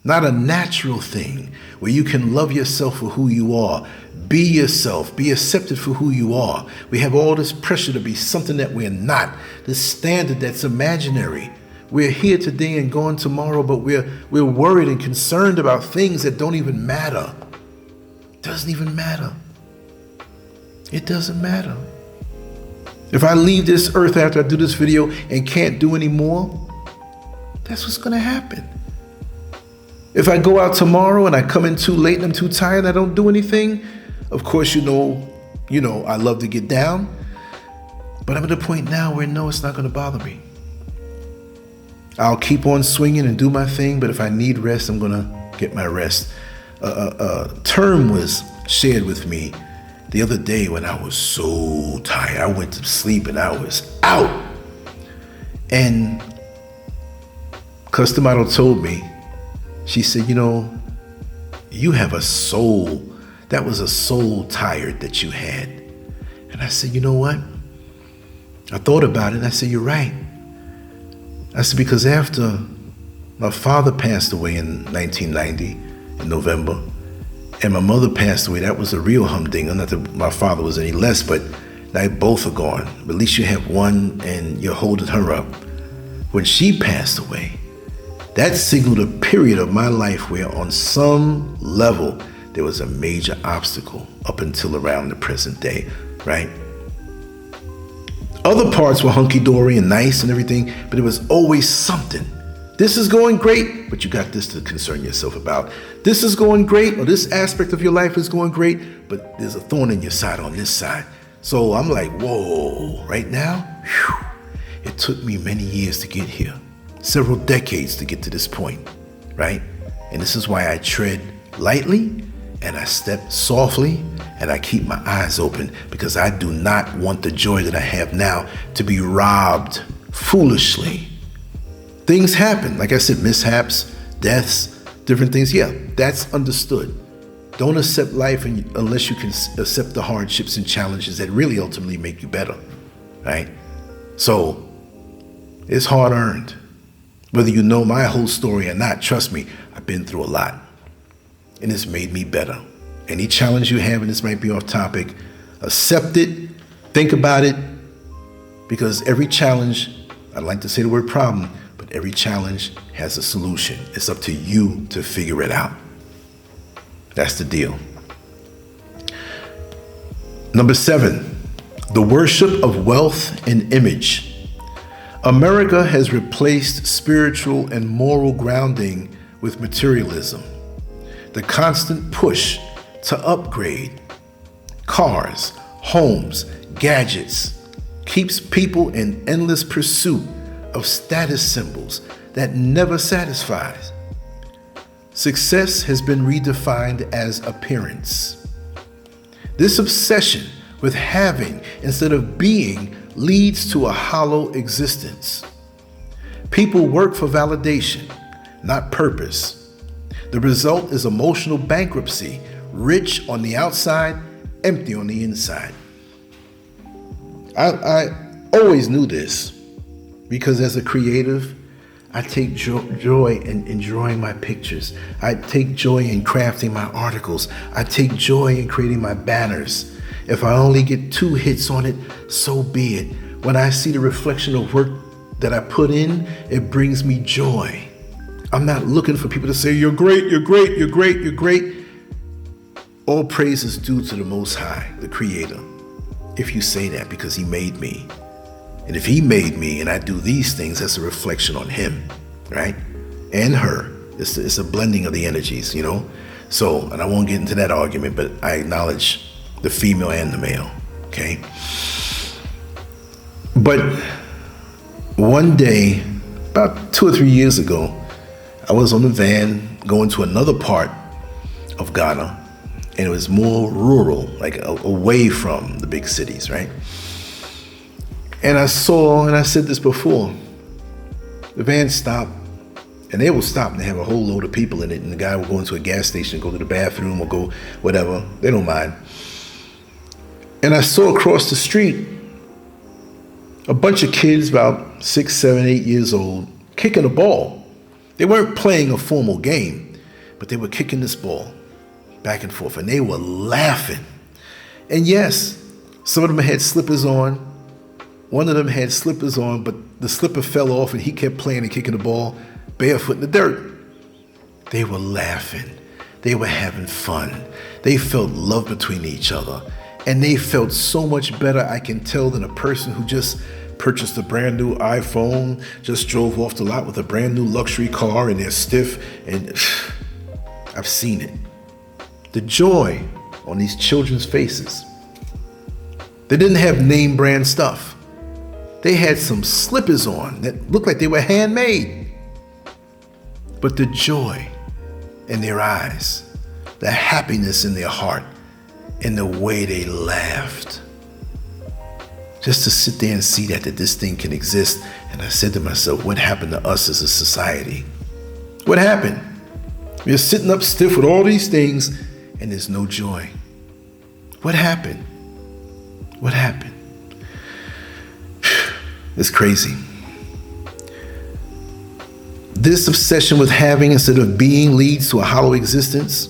not a natural thing where you can love yourself for who you are, be yourself, be accepted for who you are. We have all this pressure to be something that we're not, this standard that's imaginary. We're here today and gone tomorrow, but we're worried and concerned about things that don't even matter. It doesn't even matter. It doesn't matter. If I leave this earth after I do this video and can't do any more, that's what's going to happen. If I go out tomorrow and I come in too late and I'm too tired and I don't do anything, of course, you know, I love to get down, but I'm at a point now where no, it's not going to bother me. I'll keep on swinging and do my thing, but if I need rest, I'm going to get my rest. A term was shared with me the other day when I was so tired. I went to sleep and I was out. And Customato told me, she said, you have a soul. That was a soul tired that you had. And I said, you know what? I thought about it and I said, you're right. I said, because after my father passed away in 1990, in November, and my mother passed away, that was a real humdinger. Not that my father was any less, but they both are gone. But at least you have one and you're holding her up. When she passed away, that signaled a period of my life where on some level, there was a major obstacle up until around the present day, right? Other parts were hunky-dory and nice and everything, but it was always something. This is going great, but you got this to concern yourself about. This is going great, or this aspect of your life is going great, but there's a thorn in your side on this side. So I'm like, whoa, right now, whew, it took me many years to get here, several decades to get to this point, right? And this is why I tread lightly and I step softly and I keep my eyes open, because I do not want the joy that I have now to be robbed foolishly. Things happen, like I said, mishaps, deaths, different things. Yeah, that's understood. Don't accept life unless you can accept the hardships and challenges that really ultimately make you better, right? So it's hard earned. Whether you know my whole story or not, trust me, I've been through a lot and it's made me better. Any challenge you have, and this might be off topic, accept it, think about it, because every challenge, I'd like to say the word problem, but every challenge has a solution. It's up to you to figure it out. That's the deal. Number 7, the worship of wealth and image. America has replaced spiritual and moral grounding with materialism. The constant push to upgrade cars, homes, gadgets keeps people in endless pursuit of status symbols that never satisfies. Success has been redefined as appearance. This obsession with having instead of being leads to a hollow existence. People work for validation, not purpose. The result is emotional bankruptcy, rich on the outside, empty on the inside. I always knew this because as a creative, I take joy in drawing my pictures. I take joy in crafting my articles. I take joy in creating my banners. If I only get 2 hits on it, so be it. When I see the reflection of work that I put in, it brings me joy. I'm not looking for people to say, you're great, you're great, you're great, you're great. All praise is due to the Most High, the Creator. If you say that, because He made me. And if He made me and I do these things, that's a reflection on Him, right? And her. It's a blending of the energies, you know? So, and I won't get into that argument, but I acknowledge the female and the male, okay? But one day, about 2 or 3 years ago, I was on the van going to another part of Ghana, and it was more rural, like away from the big cities, right? And I saw, and I said this before, the van stopped, and they will stop and they have a whole load of people in it, and the guy will go into a gas station, go to the bathroom or go whatever, they don't mind. And I saw across the street a bunch of kids about 6, 7, 8 years old kicking a ball. They weren't playing a formal game, but they were kicking this ball back and forth, and they were laughing. And yes, some of them had slippers on. One of them had slippers on, but the slipper fell off and he kept playing and kicking the ball barefoot in the dirt. They were laughing. They were having fun. They felt love between each other. And they felt so much better, I can tell, than a person who just purchased a brand new iPhone, just drove off the lot with a brand new luxury car and they're stiff. And I've seen it. The joy on these children's faces. They didn't have name brand stuff. They had some slippers on that looked like they were handmade. But the joy in their eyes, the happiness in their heart, and the way they laughed. Just to sit there and see that this thing can exist. And I said to myself, what happened to us as a society? What happened? We're sitting up stiff with all these things and there's no joy. What happened? What happened? It's crazy. This obsession with having instead of being leads to a hollow existence.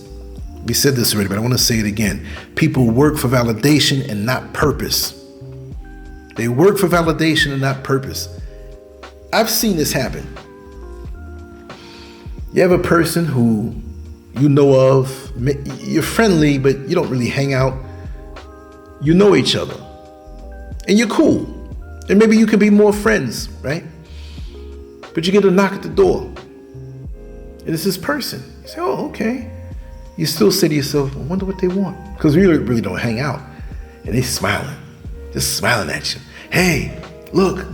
We said this already, but I want to say it again. People work for validation and not purpose. They work for validation and not purpose. I've seen this happen. You have a person who you know of, you're friendly, but you don't really hang out. You know each other, and you're cool. And maybe you can be more friends, right? But you get a knock at the door, and it's this person. You say, oh, okay. You still say to yourself, I wonder what they want. Because we really don't hang out. And they smiling, just smiling at you. Hey, look.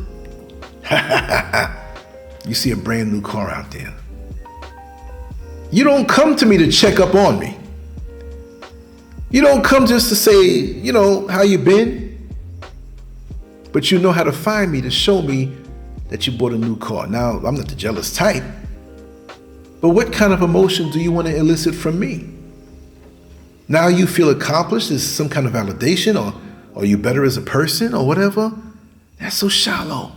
You see a brand new car out there. You don't come to me to check up on me. You don't come just to say, you know, how you been? But you know how to find me to show me that you bought a new car. Now, I'm not the jealous type. But what kind of emotion do you want to elicit from me? Now you feel accomplished as some kind of validation, or are you better as a person or whatever? That's so shallow.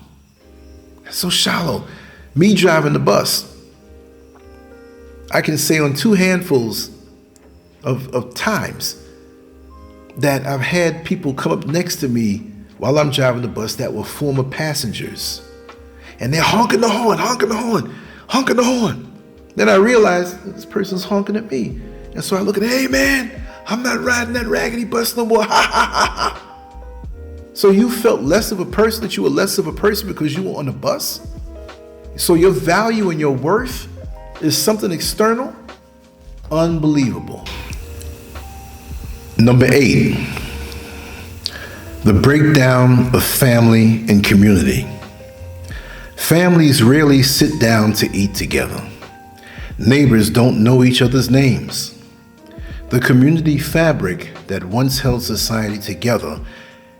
That's so shallow. Me driving the bus, I can say on 2 handfuls of times that I've had people come up next to me while I'm driving the bus that were former passengers. And they're honking the horn, honking the horn, honking the horn. Then I realize this person's honking at me. And so I look at, hey man, I'm not riding that raggedy bus no more. Ha ha ha ha. So you felt less of a person, that you were less of a person because you were on the bus? So your value and your worth is something external? Unbelievable. Number 8, the breakdown of family and community. Families rarely sit down to eat together. Neighbors don't know each other's names. The community fabric that once held society together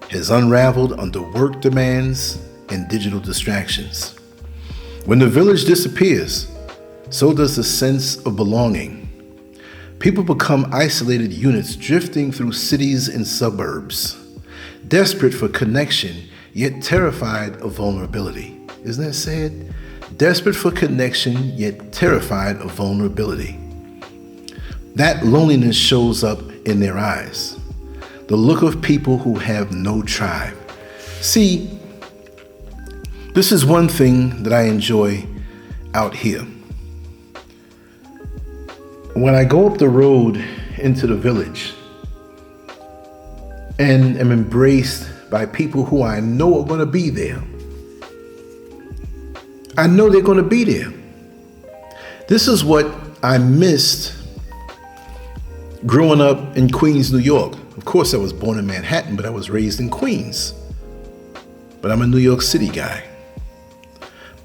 has unraveled under work demands and digital distractions. When the village disappears, so does the sense of belonging. People become isolated units drifting through cities and suburbs, desperate for connection, yet terrified of vulnerability. Isn't that sad? Desperate for connection, yet terrified of vulnerability. That loneliness shows up in their eyes. The look of people who have no tribe. See, this is one thing that I enjoy out here. When I go up the road into the village and am embraced by people who I know are going to be there, I know they're going to be there. This is what I missed growing up in Queens, New York. Of course, I was born in Manhattan, but I was raised in Queens. But I'm a New York City guy.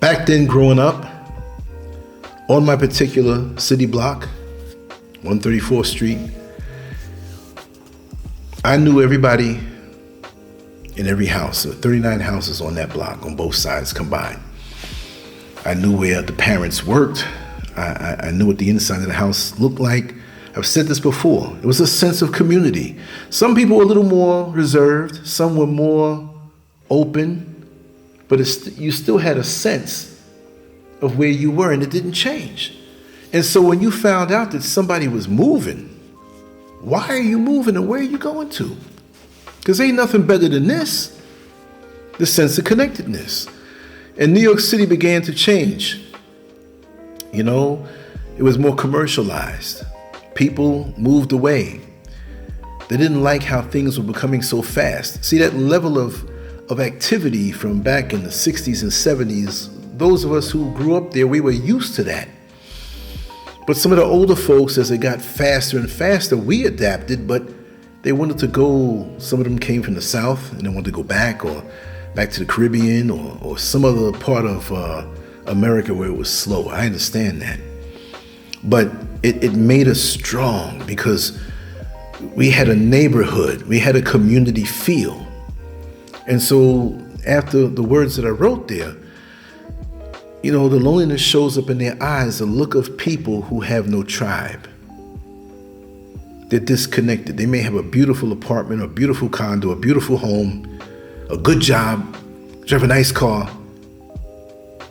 Back then, growing up, on my particular city block, 134th Street, I knew everybody in every house. There were 39 houses on that block, on both sides combined. I knew where the parents worked. I knew what the inside of the house looked like. I've said this before. It was a sense of community. Some people were a little more reserved. Some were more open. But you still had a sense of where you were, and it didn't change. And so when you found out that somebody was moving, why are you moving and where are you going to? Because ain't nothing better than this, the sense of connectedness. And New York City began to change. You know, it was more commercialized. People moved away. They didn't like how things were becoming so fast. See, that level of activity from back in the 60s and 70s, those of us who grew up there, we were used to that. But some of the older folks, as it got faster and faster, we adapted, but they wanted to go, some of them came from the South and they wanted to go back, or back to the Caribbean, or some other part of America where it was slow. I understand that. But it made us strong because we had a neighborhood, we had a community feel. And so after the words that I wrote there, you know, the loneliness shows up in their eyes, the look of people who have no tribe. They're disconnected. They may have a beautiful apartment, a beautiful condo, a beautiful home, a good job, drive a nice car,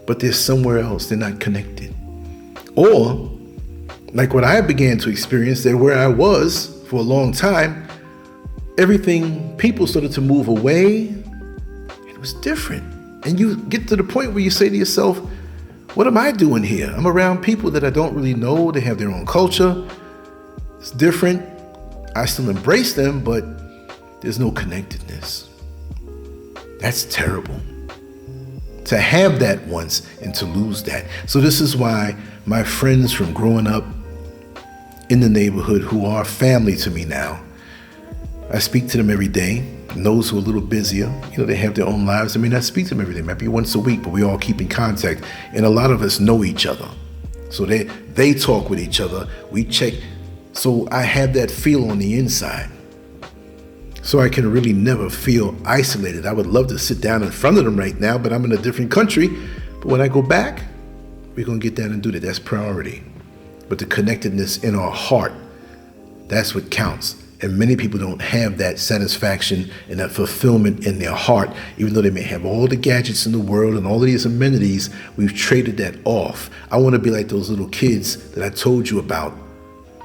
but they're somewhere else. They're not connected. Or, like what I began to experience, that where I was for a long time, people started to move away. It was different. And you get to the point where you say to yourself, what am I doing here? I'm around people that I don't really know. They have their own culture. It's different. I still embrace them, but there's no connectedness. That's terrible. To have that once and to lose that. So this is why my friends from growing up in the neighborhood, who are family to me now, I speak to them every day. And those who are a little busier, you know, they have their own lives. I may not speak to them every day, maybe once a week, but we all keep in contact. And a lot of us know each other. So they talk with each other. We check. So I have that feel on the inside. So I can really never feel isolated. I would love to sit down in front of them right now, but I'm in a different country. But when I go back, we're going to get down and do that. That's priority. But the connectedness in our heart, that's what counts. And many people don't have that satisfaction and that fulfillment in their heart, even though they may have all the gadgets in the world and all of these amenities. We've traded that off. I want to be like those little kids that I told you about,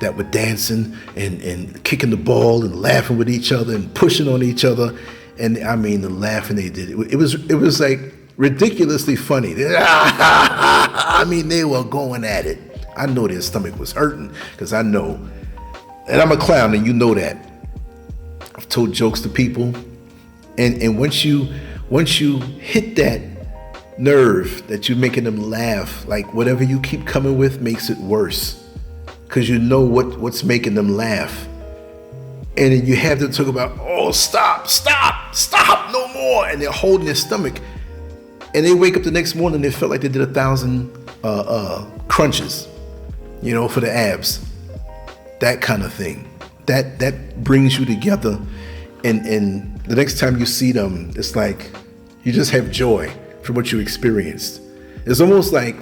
that were dancing and kicking the ball and laughing with each other and pushing on each other. And I mean, the laughing they did, it was like ridiculously funny. I mean, they were going at it. I know their stomach was hurting because I know, and I'm a clown and you know that. I've told jokes to people And once you hit that nerve that you're making them laugh, like whatever you keep coming with makes it worse, because you know what's making them laugh. And then you have them talk about, oh, stop, no more. And they're holding their stomach. And they wake up the next morning, they felt like they did 1,000 crunches, for the abs. That kind of thing. That brings you together. And the next time you see them, it's like you just have joy from what you experienced. It's almost like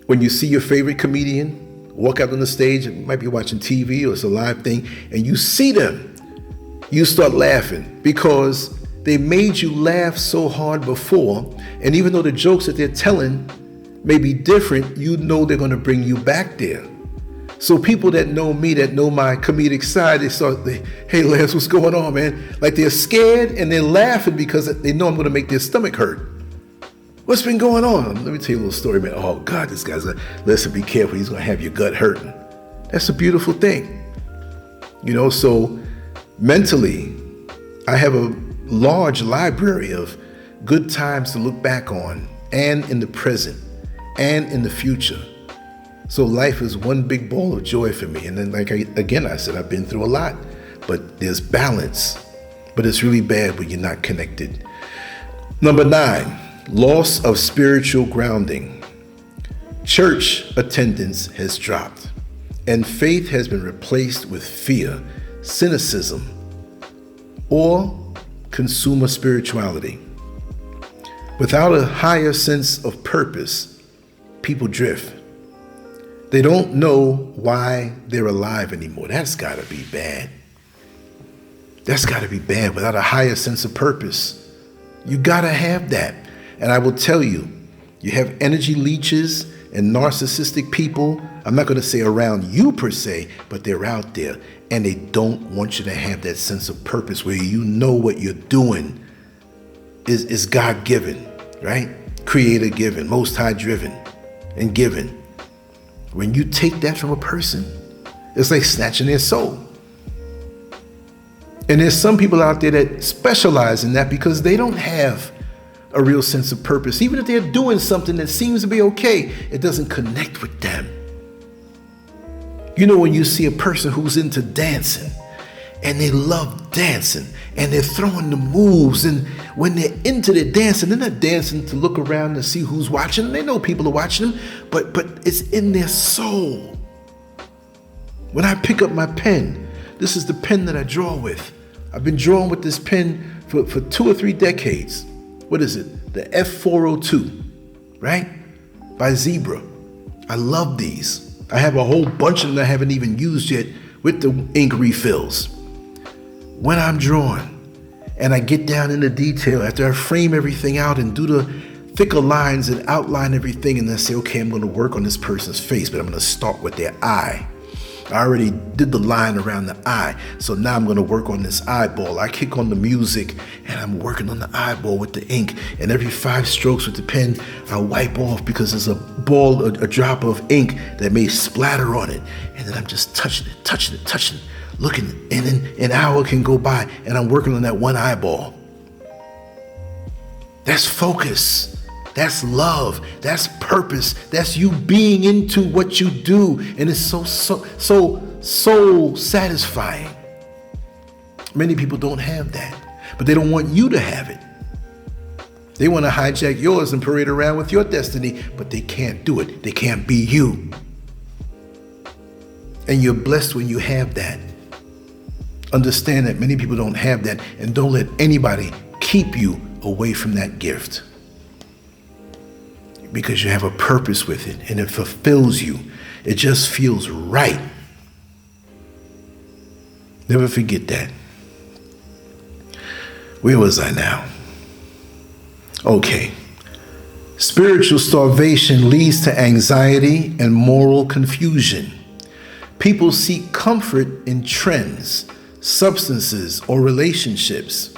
when you see your favorite comedian walk out on the stage, and you might be watching TV or it's a live thing, and you see them, you start laughing because they made you laugh so hard before. And even though the jokes that they're telling may be different, they're going to bring you back there. So people that know me, that know my comedic side, hey Lance, what's going on, man? Like they're scared and they're laughing because they know I'm going to make their stomach hurt. What's been going on? Let me tell you a little story, man. Oh God, this guy's listen, be careful. He's going to have your gut hurting. That's a beautiful thing. So mentally, I have a large library of good times to look back on, and in the present and in the future. So life is one big ball of joy for me. And then I said, I've been through a lot, but there's balance. But it's really bad when you're not connected. Number 9, loss of spiritual grounding. Church attendance has dropped, and faith has been replaced with fear, cynicism, or consumer spirituality. Without a higher sense of purpose, people drift. They don't know why they're alive anymore. That's got to be bad. That's got to be bad. Without a higher sense of purpose, you got to have that. And I will tell you, you have energy leeches and narcissistic people. I'm not going to say around you per se, but they're out there, and they don't want you to have that sense of purpose where you know what you're doing is God-given, right? Creator-given, Most High-driven and given. When you take that from a person, it's like snatching their soul. And there's some people out there that specialize in that because they don't have a real sense of purpose. Even if they're doing something that seems to be okay, it doesn't connect with them. When you see a person who's into dancing and they love dancing and they're throwing the moves, and when they're into their dancing, they're not dancing to look around and see who's watching them. They know people are watching them, but it's in their soul. When I pick up my pen, this is the pen that I draw with. I've been drawing with this pen for 2 or 3 decades. What is it? The F402, right? By Zebra. I love these. I have a whole bunch of them that I haven't even used yet with the ink refills. When I'm drawing and I get down into detail, after I frame everything out and do the thicker lines and outline everything, and then say, okay, I'm going to work on this person's face, but I'm going to start with their eye. I already did the line around the eye, so now I'm going to work on this eyeball. I kick on the music and I'm working on the eyeball with the ink, and every 5 strokes with the pen I wipe off because there's a drop of ink that may splatter on it, and then I'm just touching it, looking, and then an hour can go by and I'm working on that one eyeball. That's focus. That's love. That's purpose. That's you being into what you do. And it's so satisfying. Many people don't have that, but they don't want you to have it. They want to hijack yours and parade around with your destiny, but they can't do it. They can't be you. And you're blessed when you have that. Understand that many people don't have that, and don't let anybody keep you away from that gift. Because you have a purpose with it and it fulfills you. It just feels right. Never forget that. Where was I now? Okay. Spiritual starvation leads to anxiety and moral confusion. People seek comfort in trends, substances, or relationships,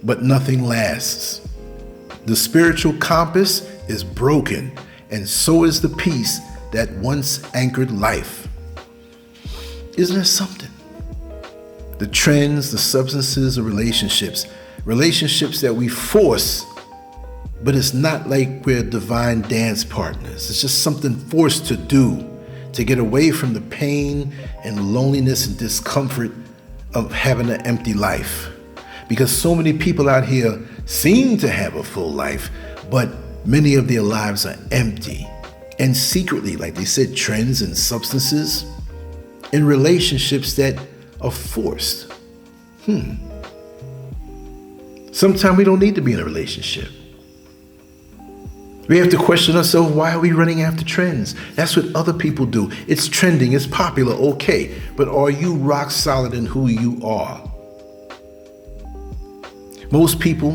but nothing lasts. The spiritual compass is broken, and so is the peace that once anchored life. Isn't that something? The trends, the substances, the relationships, relationships that we force, but it's not like we're divine dance partners. It's just something forced to do to get away from the pain and loneliness and discomfort of having an empty life. Because so many people out here seem to have a full life, but many of their lives are empty. And secretly, like they said, trends and substances in relationships that are forced. Sometimes we don't need to be in a relationship. We have to question ourselves, why are we running after trends? That's what other people do. It's trending, it's popular, okay. But are you rock solid in who you are? Most people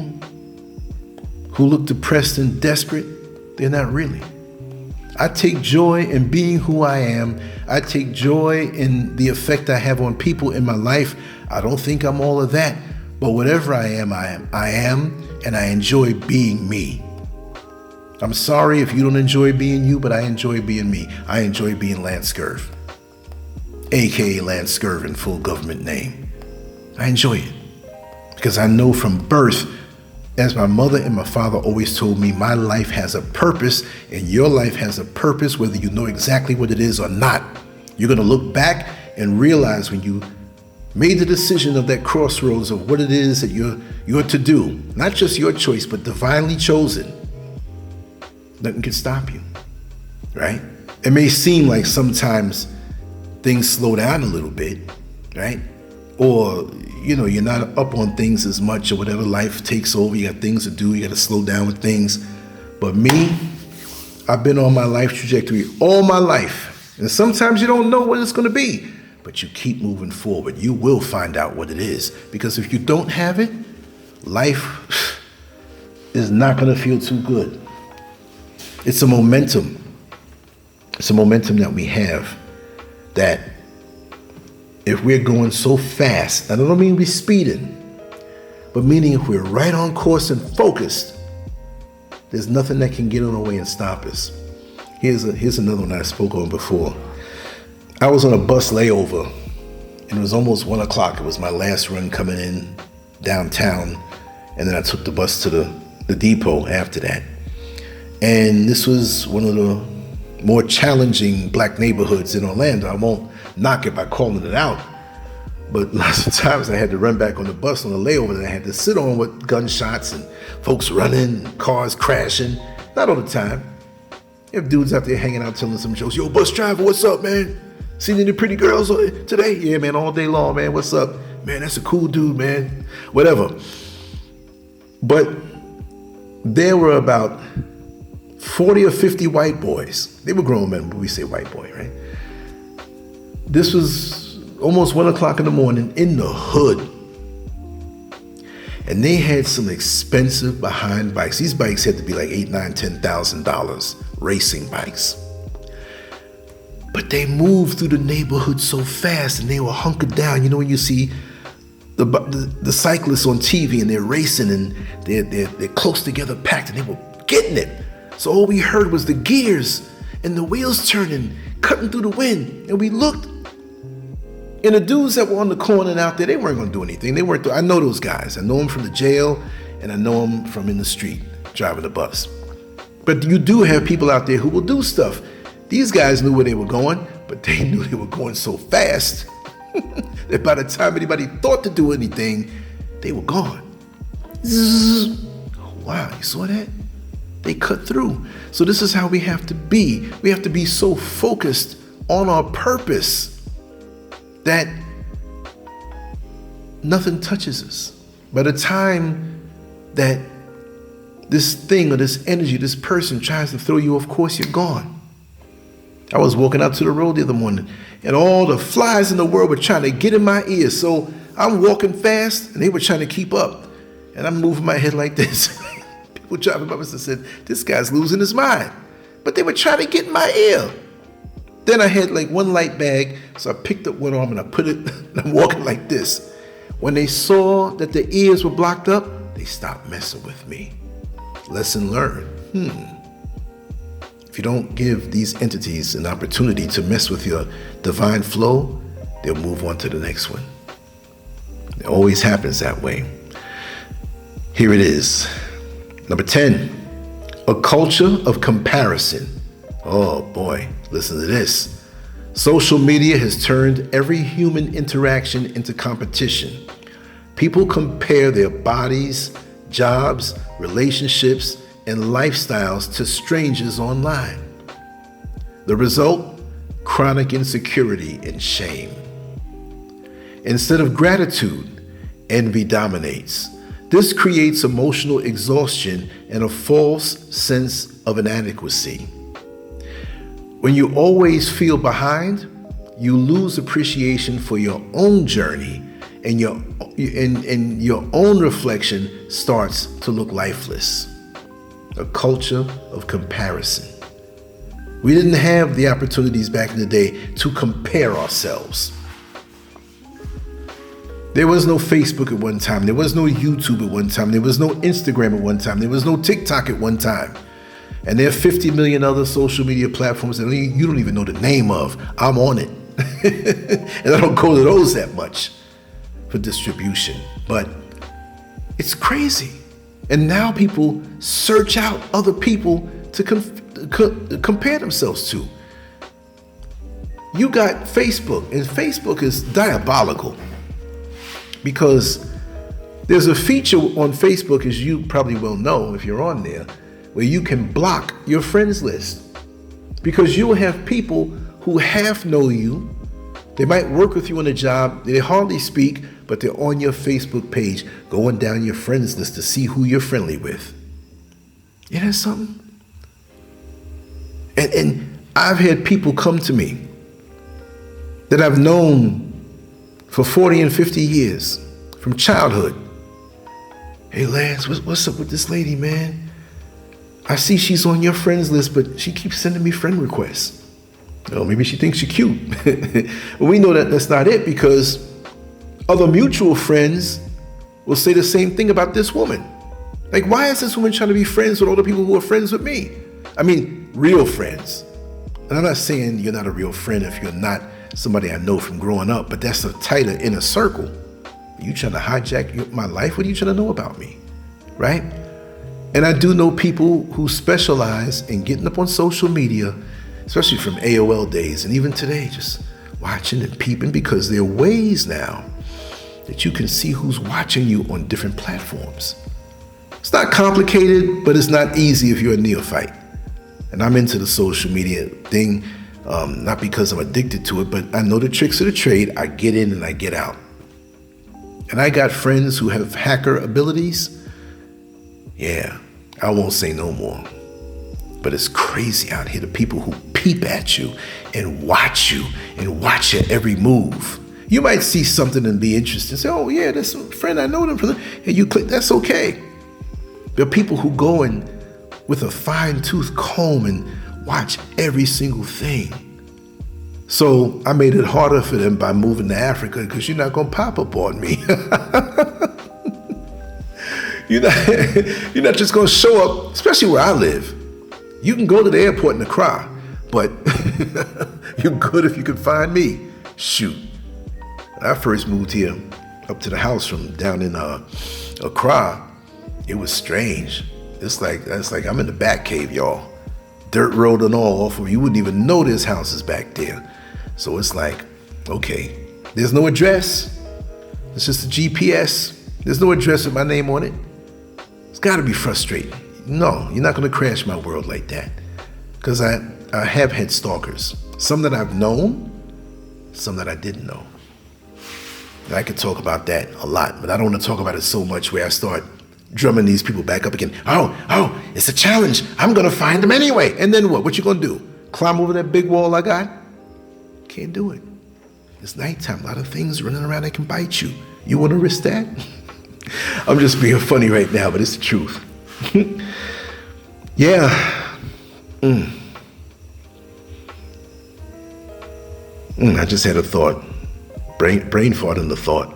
who look depressed and desperate, they're not really. I take joy in being who I am. I take joy in the effect I have on people in my life. I don't think I'm all of that, but whatever I am, and I enjoy being me. I'm sorry if you don't enjoy being you, but I enjoy being me. I enjoy being Lancescurv, aka Lancescurv in full government name. I enjoy it because I know from birth, as my mother and my father always told me, my life has a purpose and your life has a purpose, whether you know exactly what it is or not. You're going to look back and realize when you made the decision of that crossroads of what it is that you're to do, not just your choice, but divinely chosen. Nothing can stop you, right? It may seem like sometimes things slow down a little bit, right? Or, you're not up on things as much or whatever, life takes over, you got things to do, you got to slow down with things. But me, I've been on my life trajectory all my life. And sometimes you don't know what it's going to be, but you keep moving forward. You will find out what it is. Because if you don't have it, life is not going to feel too good. It's a momentum. It's a momentum that we have that if we're going so fast, and I don't mean we're speeding, but meaning if we're right on course and focused, there's nothing that can get in the way and stop us. Here's another one I spoke on before. I was on a bus layover, and it was almost 1 o'clock. It was my last run coming in downtown, and then I took the bus to the depot after that. And this was one of the more challenging black neighborhoods in Orlando. I won't knock it by calling it out, but lots of times I had to run back on the bus on the layover that I had to sit on with gunshots and folks running, cars crashing. Not all the time. You have dudes out there hanging out telling some jokes. Yo, bus driver, what's up, man? Seen any pretty girls today? Yeah, man, all day long, man. What's up? Man, that's a cool dude, man. Whatever. But there were about 40 or 50 white boys. They were grown men, but we say white boy, right? This was almost 1 o'clock in the morning in the hood. And they had some expensive behind bikes. These bikes had to be like $8,000, $9,000, $10,000 racing bikes. But they moved through the neighborhood so fast and they were hunkered down. When you see the cyclists on TV and they're racing and they're close together, packed, and they were getting it. So all we heard was the gears and the wheels turning, cutting through the wind. And we looked, and the dudes that were on the corner and out there, they weren't going to do anything. I know those guys. I know them from the jail, and I know them from in the street driving the bus. But you do have people out there who will do stuff. These guys knew where they were going, but they knew they were going so fast that by the time anybody thought to do anything, they were gone. Zzz. Wow, you saw that? They cut through. So this is how we have to be. We have to be so focused on our purpose that nothing touches us. By the time that this thing or this energy, this person tries to throw you off course, you're gone. I was walking out to the road the other morning, and all the flies in the world were trying to get in my ears. So I'm walking fast, and they were trying to keep up. And I'm moving my head like this. People driving by us and said, this guy's losing his mind. But they were trying to get in my ear. Then I had like one light bag, so I picked up one arm and I put it, and I'm walking like this. When they saw that the ears were blocked up, they stopped messing with me. Lesson learned. If you don't give these entities an opportunity to mess with your divine flow, they'll move on to the next one. It always happens that way. Here it is. Number 10, a culture of comparison. Oh boy, listen to this. Social media has turned every human interaction into competition. People compare their bodies, jobs, relationships, and lifestyles to strangers online. The result? Chronic insecurity and shame. Instead of gratitude, envy dominates. This creates emotional exhaustion and a false sense of inadequacy. When you always feel behind, you lose appreciation for your own journey, and your own reflection starts to look lifeless. A culture of comparison. We didn't have the opportunities back in the day to compare ourselves. There was no Facebook at one time. There was no YouTube at one time. There was no Instagram at one time. There was no TikTok at one time. And there are 50 million other social media platforms that you don't even know the name of. I'm on it. And I don't go to those that much for distribution. But it's crazy. And now people search out other people to compare themselves to. You got Facebook, and Facebook is diabolical. Because there's a feature on Facebook, as you probably well know if you're on there, where you can block your friends list. Because you will have people who half know you. They might work with you on a job. They hardly speak, but they're on your Facebook page, going down your friends list to see who you're friendly with. Isn't that something? And I've had people come to me that I've known for 40 and 50 years, from childhood. Hey Lance, what's up with this lady, man? I see she's on your friends list, but she keeps sending me friend requests. Oh, maybe she thinks you're cute. Well, we know that that's not it, because other mutual friends will say the same thing about this woman. Like, why is this woman trying to be friends with all the people who are friends with me? I mean, real friends. And I'm not saying you're not a real friend if you're not somebody I know from growing up, but that's a tighter inner circle. You trying to hijack my life? What are you trying to know about me? Right? And I do know people who specialize in getting up on social media, especially from AOL days and even today, just watching and peeping, because there are ways now that you can see who's watching you on different platforms. It's not complicated, but it's not easy if you're a neophyte. And I'm into the social media thing, not because I'm addicted to it, but I know the tricks of the trade. I get in and I get out. And I got friends who have hacker abilities. Yeah, I won't say no more. But it's crazy out here, the people who peep at you and watch your every move. You might see something and be interested and say, oh yeah, that's a friend, I know them from the, and you click, that's okay. There are people who go in with a fine-tooth comb and watch every single thing. So I made it harder for them by moving to Africa, because you're not gonna pop up on me. You're not just gonna show up, especially where I live. You can go to the airport in Accra, but you're good if you can find me. Shoot. When I first moved here, up to the house from down in Accra, it was strange. That's like I'm in the back cave, y'all. Dirt road and all off of you wouldn't even know there's houses back there. So it's like, okay, there's no address. It's just a GPS. There's no address with my name on it. It's gotta be frustrating. No, you're not gonna crash my world like that. Because I have had stalkers. Some that I've known, some that I didn't know. And I could talk about that a lot, but I don't want to talk about it so much where I start drumming these people back up again. Oh, it's a challenge. I'm gonna find them anyway. And then what? What you gonna do? Climb over that big wall I got? Can't do it. It's nighttime. A lot of things running around that can bite you. You wanna risk that? I'm just being funny right now, but it's the truth. Yeah. I just had a thought. Brain fart in the thought.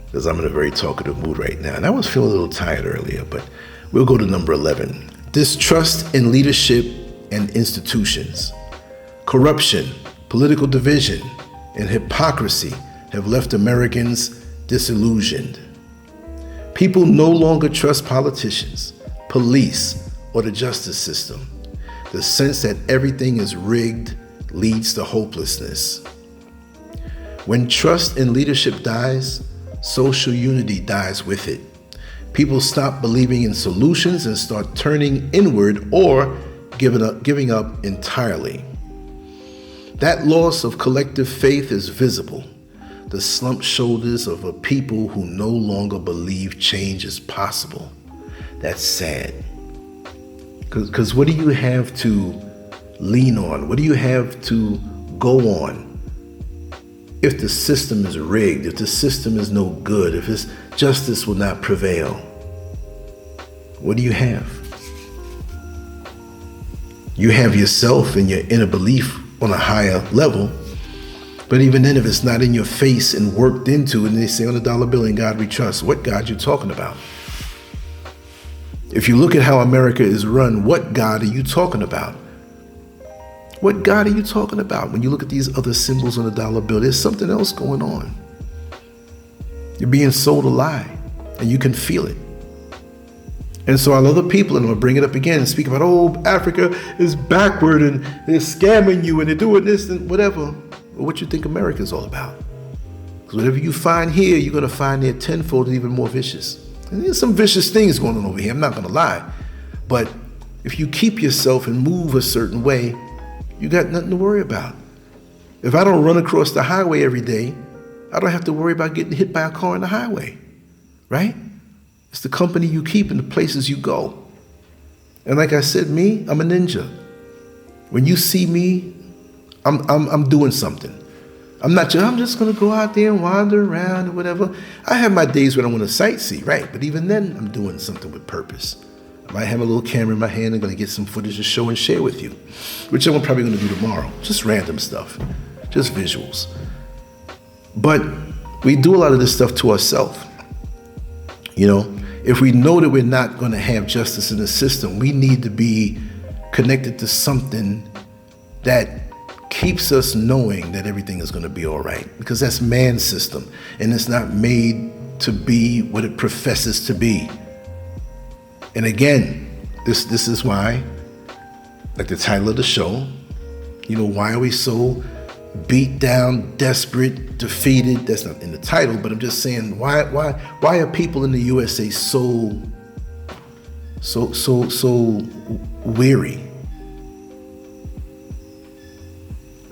Because I'm in a very talkative mood right now. And I was feeling a little tired earlier, but we'll go to number 11. Distrust in leadership and institutions. Corruption, political division, and hypocrisy have left Americans disillusioned. People no longer trust politicians, police, or the justice system. The sense that everything is rigged leads to hopelessness. When trust in leadership dies, social unity dies with it. People stop believing in solutions and start turning inward or giving up entirely. That loss of collective faith is visible. The slumped shoulders of a people who no longer believe change is possible. That's sad. Because what do you have to lean on? What do you have to go on if the system is rigged, if the system is no good, if its justice will not prevail? What do you have? You have yourself and your inner belief on a higher level. But even then, if it's not in your face and worked into, and they say on the dollar bill, in God we trust, what God you talking about? If you look at how America is run, what God are you talking about? What God are you talking about? When you look at these other symbols on the dollar bill, there's something else going on. You're being sold a lie, and you can feel it. And so our other people, and I'm gonna bring it up again and speak about, oh, Africa is backward and they're scamming you and they're doing this and whatever. Well, what you think America is all about? Because whatever you find here, you're gonna find there tenfold and even more vicious. And there's some vicious things going on over here, I'm not gonna lie. But if you keep yourself and move a certain way, you got nothing to worry about. If I don't run across the highway every day, I don't have to worry about getting hit by a car on the highway, right? It's the company you keep and the places you go. And like I said, me, I'm a ninja. When you see me, I'm doing something. I'm just gonna go out there and wander around or whatever. I have my days when I want to sightsee, right? But even then, I'm doing something with purpose. I might have a little camera in my hand. I'm gonna get some footage to show and share with you, which I'm probably gonna do tomorrow. Just random stuff, just visuals. But we do a lot of this stuff to ourselves. You know, if we know that we're not going to have justice in the system, we need to be connected to something that keeps us knowing that everything is going to be all right. Because that's man's system, and it's not made to be what it professes to be. And again, this is why, like the title of the show, you know, why are we so beat down, desperate, defeated? That's not in the title, but I'm just saying, why are people in the USA so weary?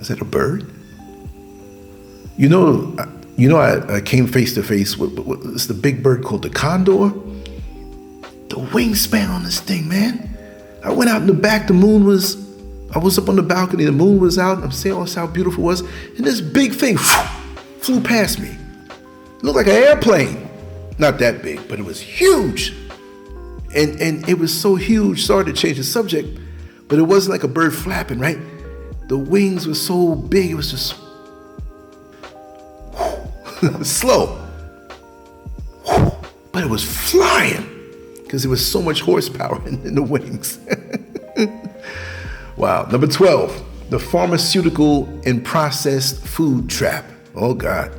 Is that a bird? You know, I came face to face with it's the big bird called the condor. The wingspan on this thing, man. I went out in the back, I was up on the balcony, the moon was out, I'm saying how beautiful it was, and this big thing flew past me. It looked like an airplane. Not that big, but it was huge. And it was so huge, sorry to change the subject, but it wasn't like a bird flapping, right? The wings were so big, it was just slow. But it was flying because there was so much horsepower in the wings. Wow. Number 12, the pharmaceutical and processed food trap. Oh God.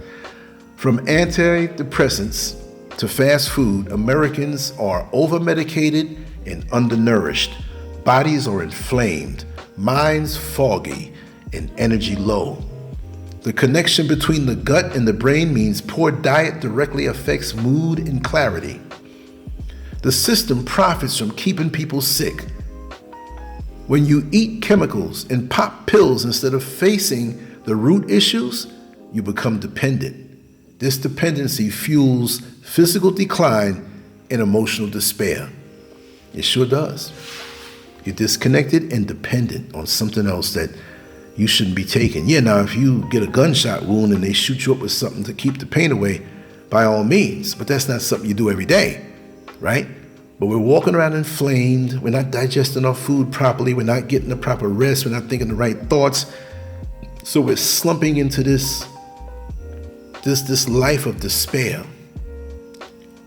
From antidepressants to fast food, Americans are over-medicated and undernourished. Bodies are inflamed, minds foggy, and energy low. The connection between the gut and the brain means poor diet directly affects mood and clarity. The system profits from keeping people sick. When you eat chemicals and pop pills instead of facing the root issues, you become dependent. This dependency fuels physical decline and emotional despair. It sure does. You're disconnected and dependent on something else that you shouldn't be taking. Yeah, now if you get a gunshot wound and they shoot you up with something to keep the pain away, by all means, but that's not something you do every day, right? But we're walking around inflamed, we're not digesting our food properly, we're not getting the proper rest, we're not thinking the right thoughts. So we're slumping into this life of despair.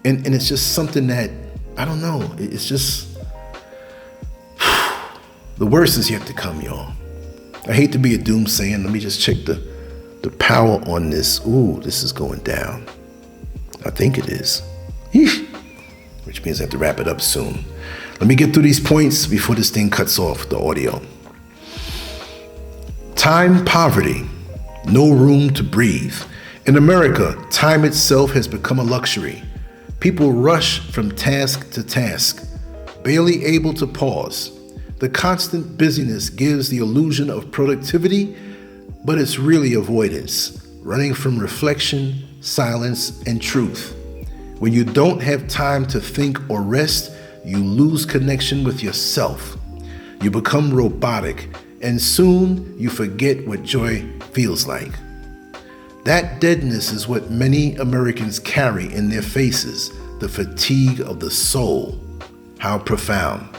And it's just something that, I don't know, it's just, the worst is yet to come, y'all. I hate to be a doomsayer. Let me just check the power on this. Ooh, this is going down. I think it is. Yeesh. which means I have to wrap it up soon. Let me get through these points before this thing cuts off the audio. Time poverty, no room to breathe. In America, time itself has become a luxury. People rush from task to task, barely able to pause. The constant busyness gives the illusion of productivity, but it's really avoidance, running from reflection, silence, and truth. When you don't have time to think or rest, you lose connection with yourself. You become robotic, and soon you forget what joy feels like. That deadness is what many Americans carry in their faces, the fatigue of the soul. How profound.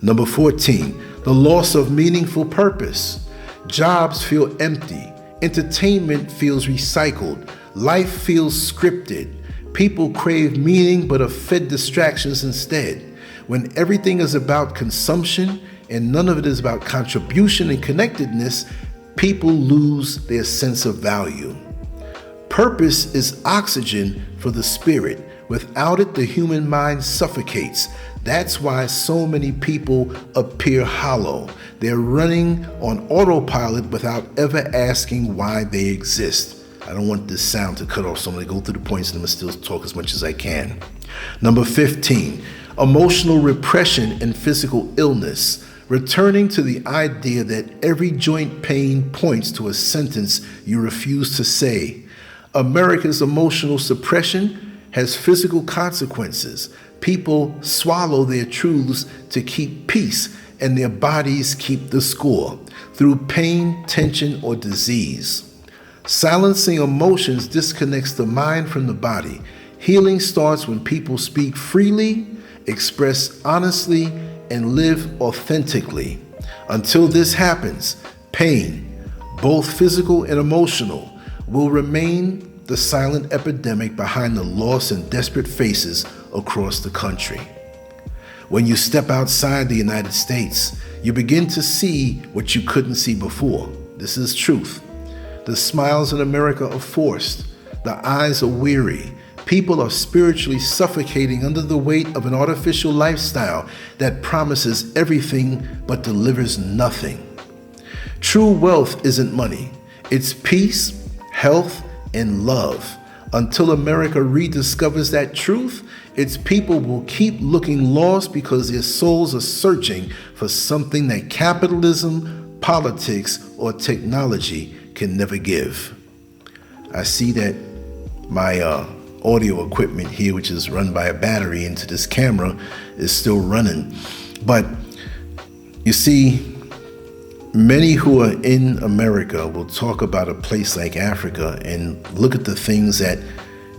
Number 14, the loss of meaningful purpose. Jobs feel empty. Entertainment feels recycled. Life feels scripted. People crave meaning but are fed distractions instead. When everything is about consumption and none of it is about contribution and connectedness, people lose their sense of value. Purpose is oxygen for the spirit. Without it, the human mind suffocates. That's why so many people appear hollow. They're running on autopilot without ever asking why they exist. I don't want this sound to cut off, so I'm going to go through the points and I'm going to still talk as much as I can. Number 15, emotional repression and physical illness. Returning to the idea that every joint pain points to a sentence you refuse to say. America's emotional suppression has physical consequences. People swallow their truths to keep peace, and their bodies keep the score through pain, tension, or disease. Silencing emotions disconnects the mind from the body. Healing starts when people speak freely, express honestly, and live authentically. Until this happens, pain, both physical and emotional, will remain the silent epidemic behind the lost and desperate faces across the country. When you step outside the United States, you begin to see what you couldn't see before. This is truth. The smiles in America are forced. The eyes are weary. People are spiritually suffocating under the weight of an artificial lifestyle that promises everything but delivers nothing. True wealth isn't money. It's peace, health, and love. Until America rediscovers that truth, its people will keep looking lost because their souls are searching for something that capitalism, politics, or technology can never give. I see that my audio equipment here, which is run by a battery into this camera, is still running. But you see, many who are in America will talk about a place like Africa and look at the things that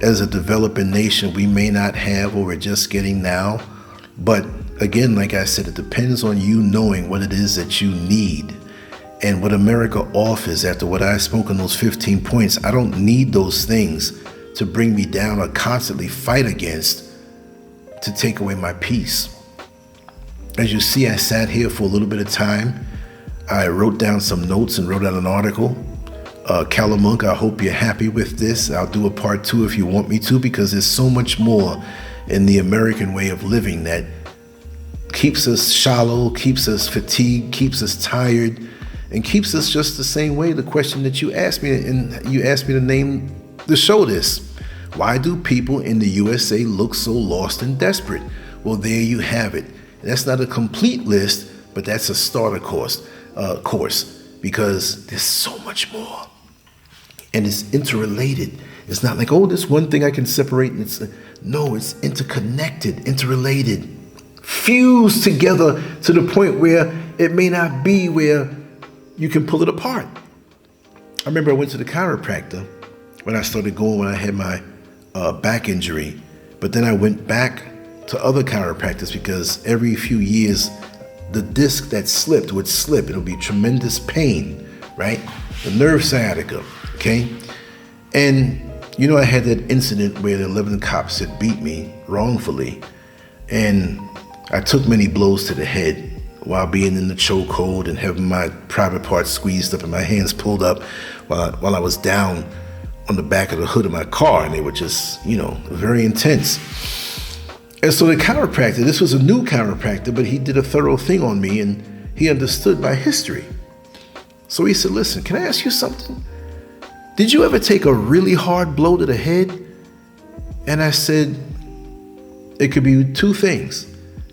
as a developing nation we may not have or we're just getting now. But again, like I said, it depends on you knowing what it is that you need. And what America offers, after what I spoke in those 15 points, I don't need those things to bring me down or constantly fight against to take away my peace. As you see, I sat here for a little bit of time. I wrote down some notes and wrote out an article. Calamunk, I hope you're happy with this. I'll do a part 2 if you want me to, because there's so much more in the American way of living that keeps us shallow, keeps us fatigued, keeps us tired, and keeps us just the same way. The question that you asked me, and you asked me to name the show this: why do people in the USA look so lost and desperate? Well, there you have it. That's not a complete list, but that's a starter course, because there's so much more. And it's interrelated. It's not like, oh, this one thing I can separate. And no, it's interconnected, interrelated, fused together to the point where it may not be where you can pull it apart. I remember I went to the chiropractor when I started going, when I had my back injury. But then I went back to other chiropractors because every few years, the disc that slipped would slip. It'll be tremendous pain, right? The nerve sciatica, okay? And, you know, I had that incident where the 11 cops had beat me wrongfully. And I took many blows to the head while being in the chokehold and having my private parts squeezed up and my hands pulled up while I was down on the back of the hood of my car. And they were just, you know, very intense. And so the chiropractor, this was a new chiropractor, but he did a thorough thing on me and he understood my history. So he said, listen, can I ask you something? Did you ever take a really hard blow to the head? And I said, it could be two things.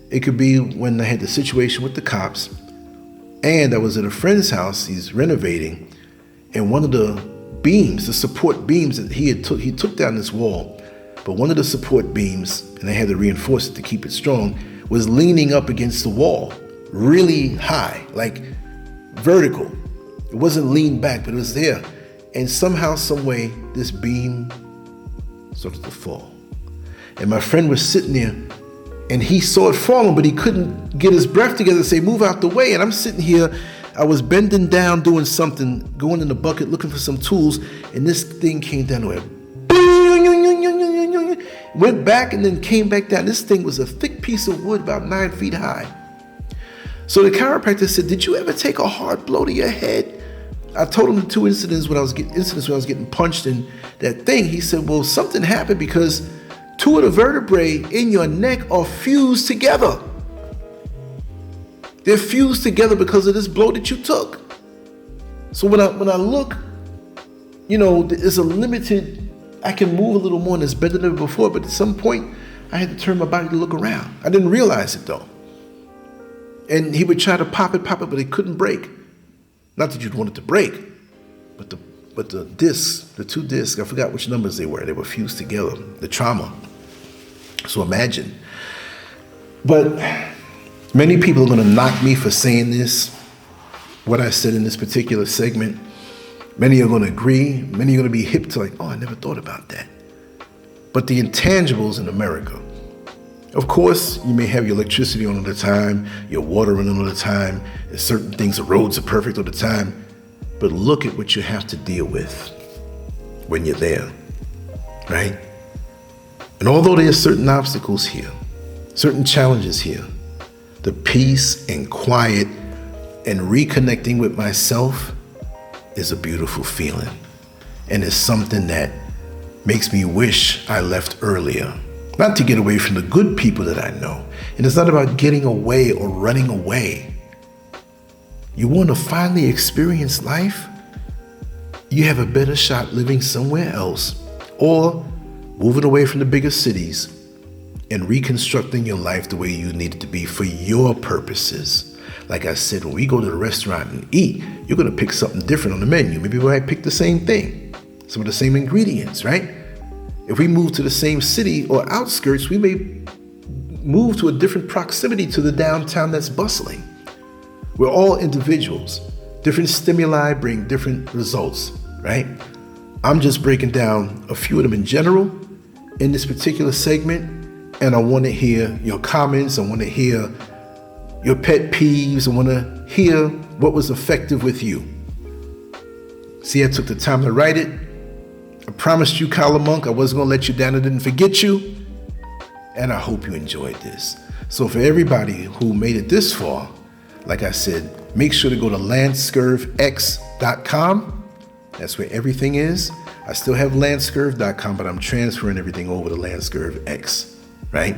It could be when I had the situation with the cops and I was at a friend's house, he's renovating, and one of the beams, the support beams that he took down this wall, but one of the support beams, and they had to reinforce it to keep it strong, was leaning up against the wall, really high, like vertical. It wasn't leaned back, but it was there. And somehow, some way, this beam started to fall. And my friend was sitting there, and he saw it falling, but he couldn't get his breath together to say, move out the way. And I'm sitting here, I was bending down, doing something, going in the bucket, looking for some tools, and this thing came down the way. Went back and then came back down. This thing was a thick piece of wood about 9 feet high. So the chiropractor said, did you ever take a hard blow to your head? I told him the two incidents when I was getting punched in that thing. He said, well, something happened because two of the vertebrae in your neck are fused together. They're fused together because of this blow that you took. So when I look, it's a limited, I can move a little more and it's better than before, but at some point I had to turn my body to look around. I didn't realize it though. And he would try to pop it, but it couldn't break. Not that you'd want it to break, but the discs, the two discs, I forgot which numbers they were fused together, the trauma. So imagine. But many people are going to knock me for saying this, what I said in this particular segment. Many are going to agree. Many are going to be hip to like, oh, I never thought about that. But the intangibles in America, of course, you may have your electricity on all the time, your water running all the time, and certain things, the roads are perfect all the time. But look at what you have to deal with when you're there, right? And although there are certain obstacles here, certain challenges here, the peace and quiet and reconnecting with myself is a beautiful feeling. And it's something that makes me wish I left earlier. Not to get away from the good people that I know. And it's not about getting away or running away. You want to finally experience life? You have a better shot living somewhere else or moving away from the bigger cities and reconstructing your life the way you need it to be for your purposes. Like I said, when we go to the restaurant and eat, you're going to pick something different on the menu. Maybe we might pick the same thing, some of the same ingredients, right? If we move to the same city or outskirts, we may move to a different proximity to the downtown that's bustling. We're all individuals. Different stimuli bring different results, right? I'm just breaking down a few of them in general in this particular segment, and I want to hear your comments. I want to hear your pet peeves. I want to hear what was effective with you. See, I took the time to write it. I promised you, Collar Monk, I wasn't going to let you down. I didn't forget you. And I hope you enjoyed this. So for everybody who made it this far, like I said, make sure to go to Lancescurvx.com. That's where everything is. I still have Lancescurv.com, but I'm transferring everything over to Lancescurvx, right?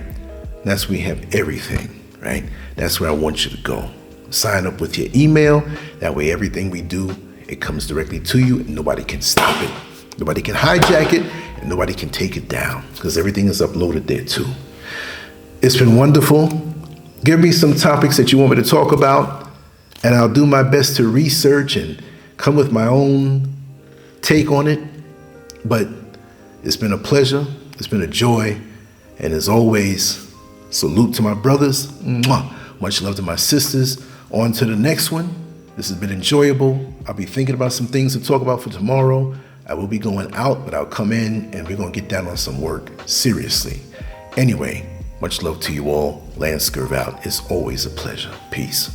That's where you have everything, right? That's where I want you to go. Sign up with your email. That way everything we do, it comes directly to you and nobody can stop it. Nobody can hijack it and nobody can take it down because everything is uploaded there too. It's been wonderful. Give me some topics that you want me to talk about and I'll do my best to research and come with my own take on it. But it's been a pleasure. It's been a joy. And as always, salute to my brothers. Mwah. Much love to my sisters. On to the next one. This has been enjoyable. I'll be thinking about some things to talk about for tomorrow. I will be going out, but I'll come in and we're going to get down on some work. Seriously. Anyway, much love to you all. Lancescurv out. It's always a pleasure. Peace.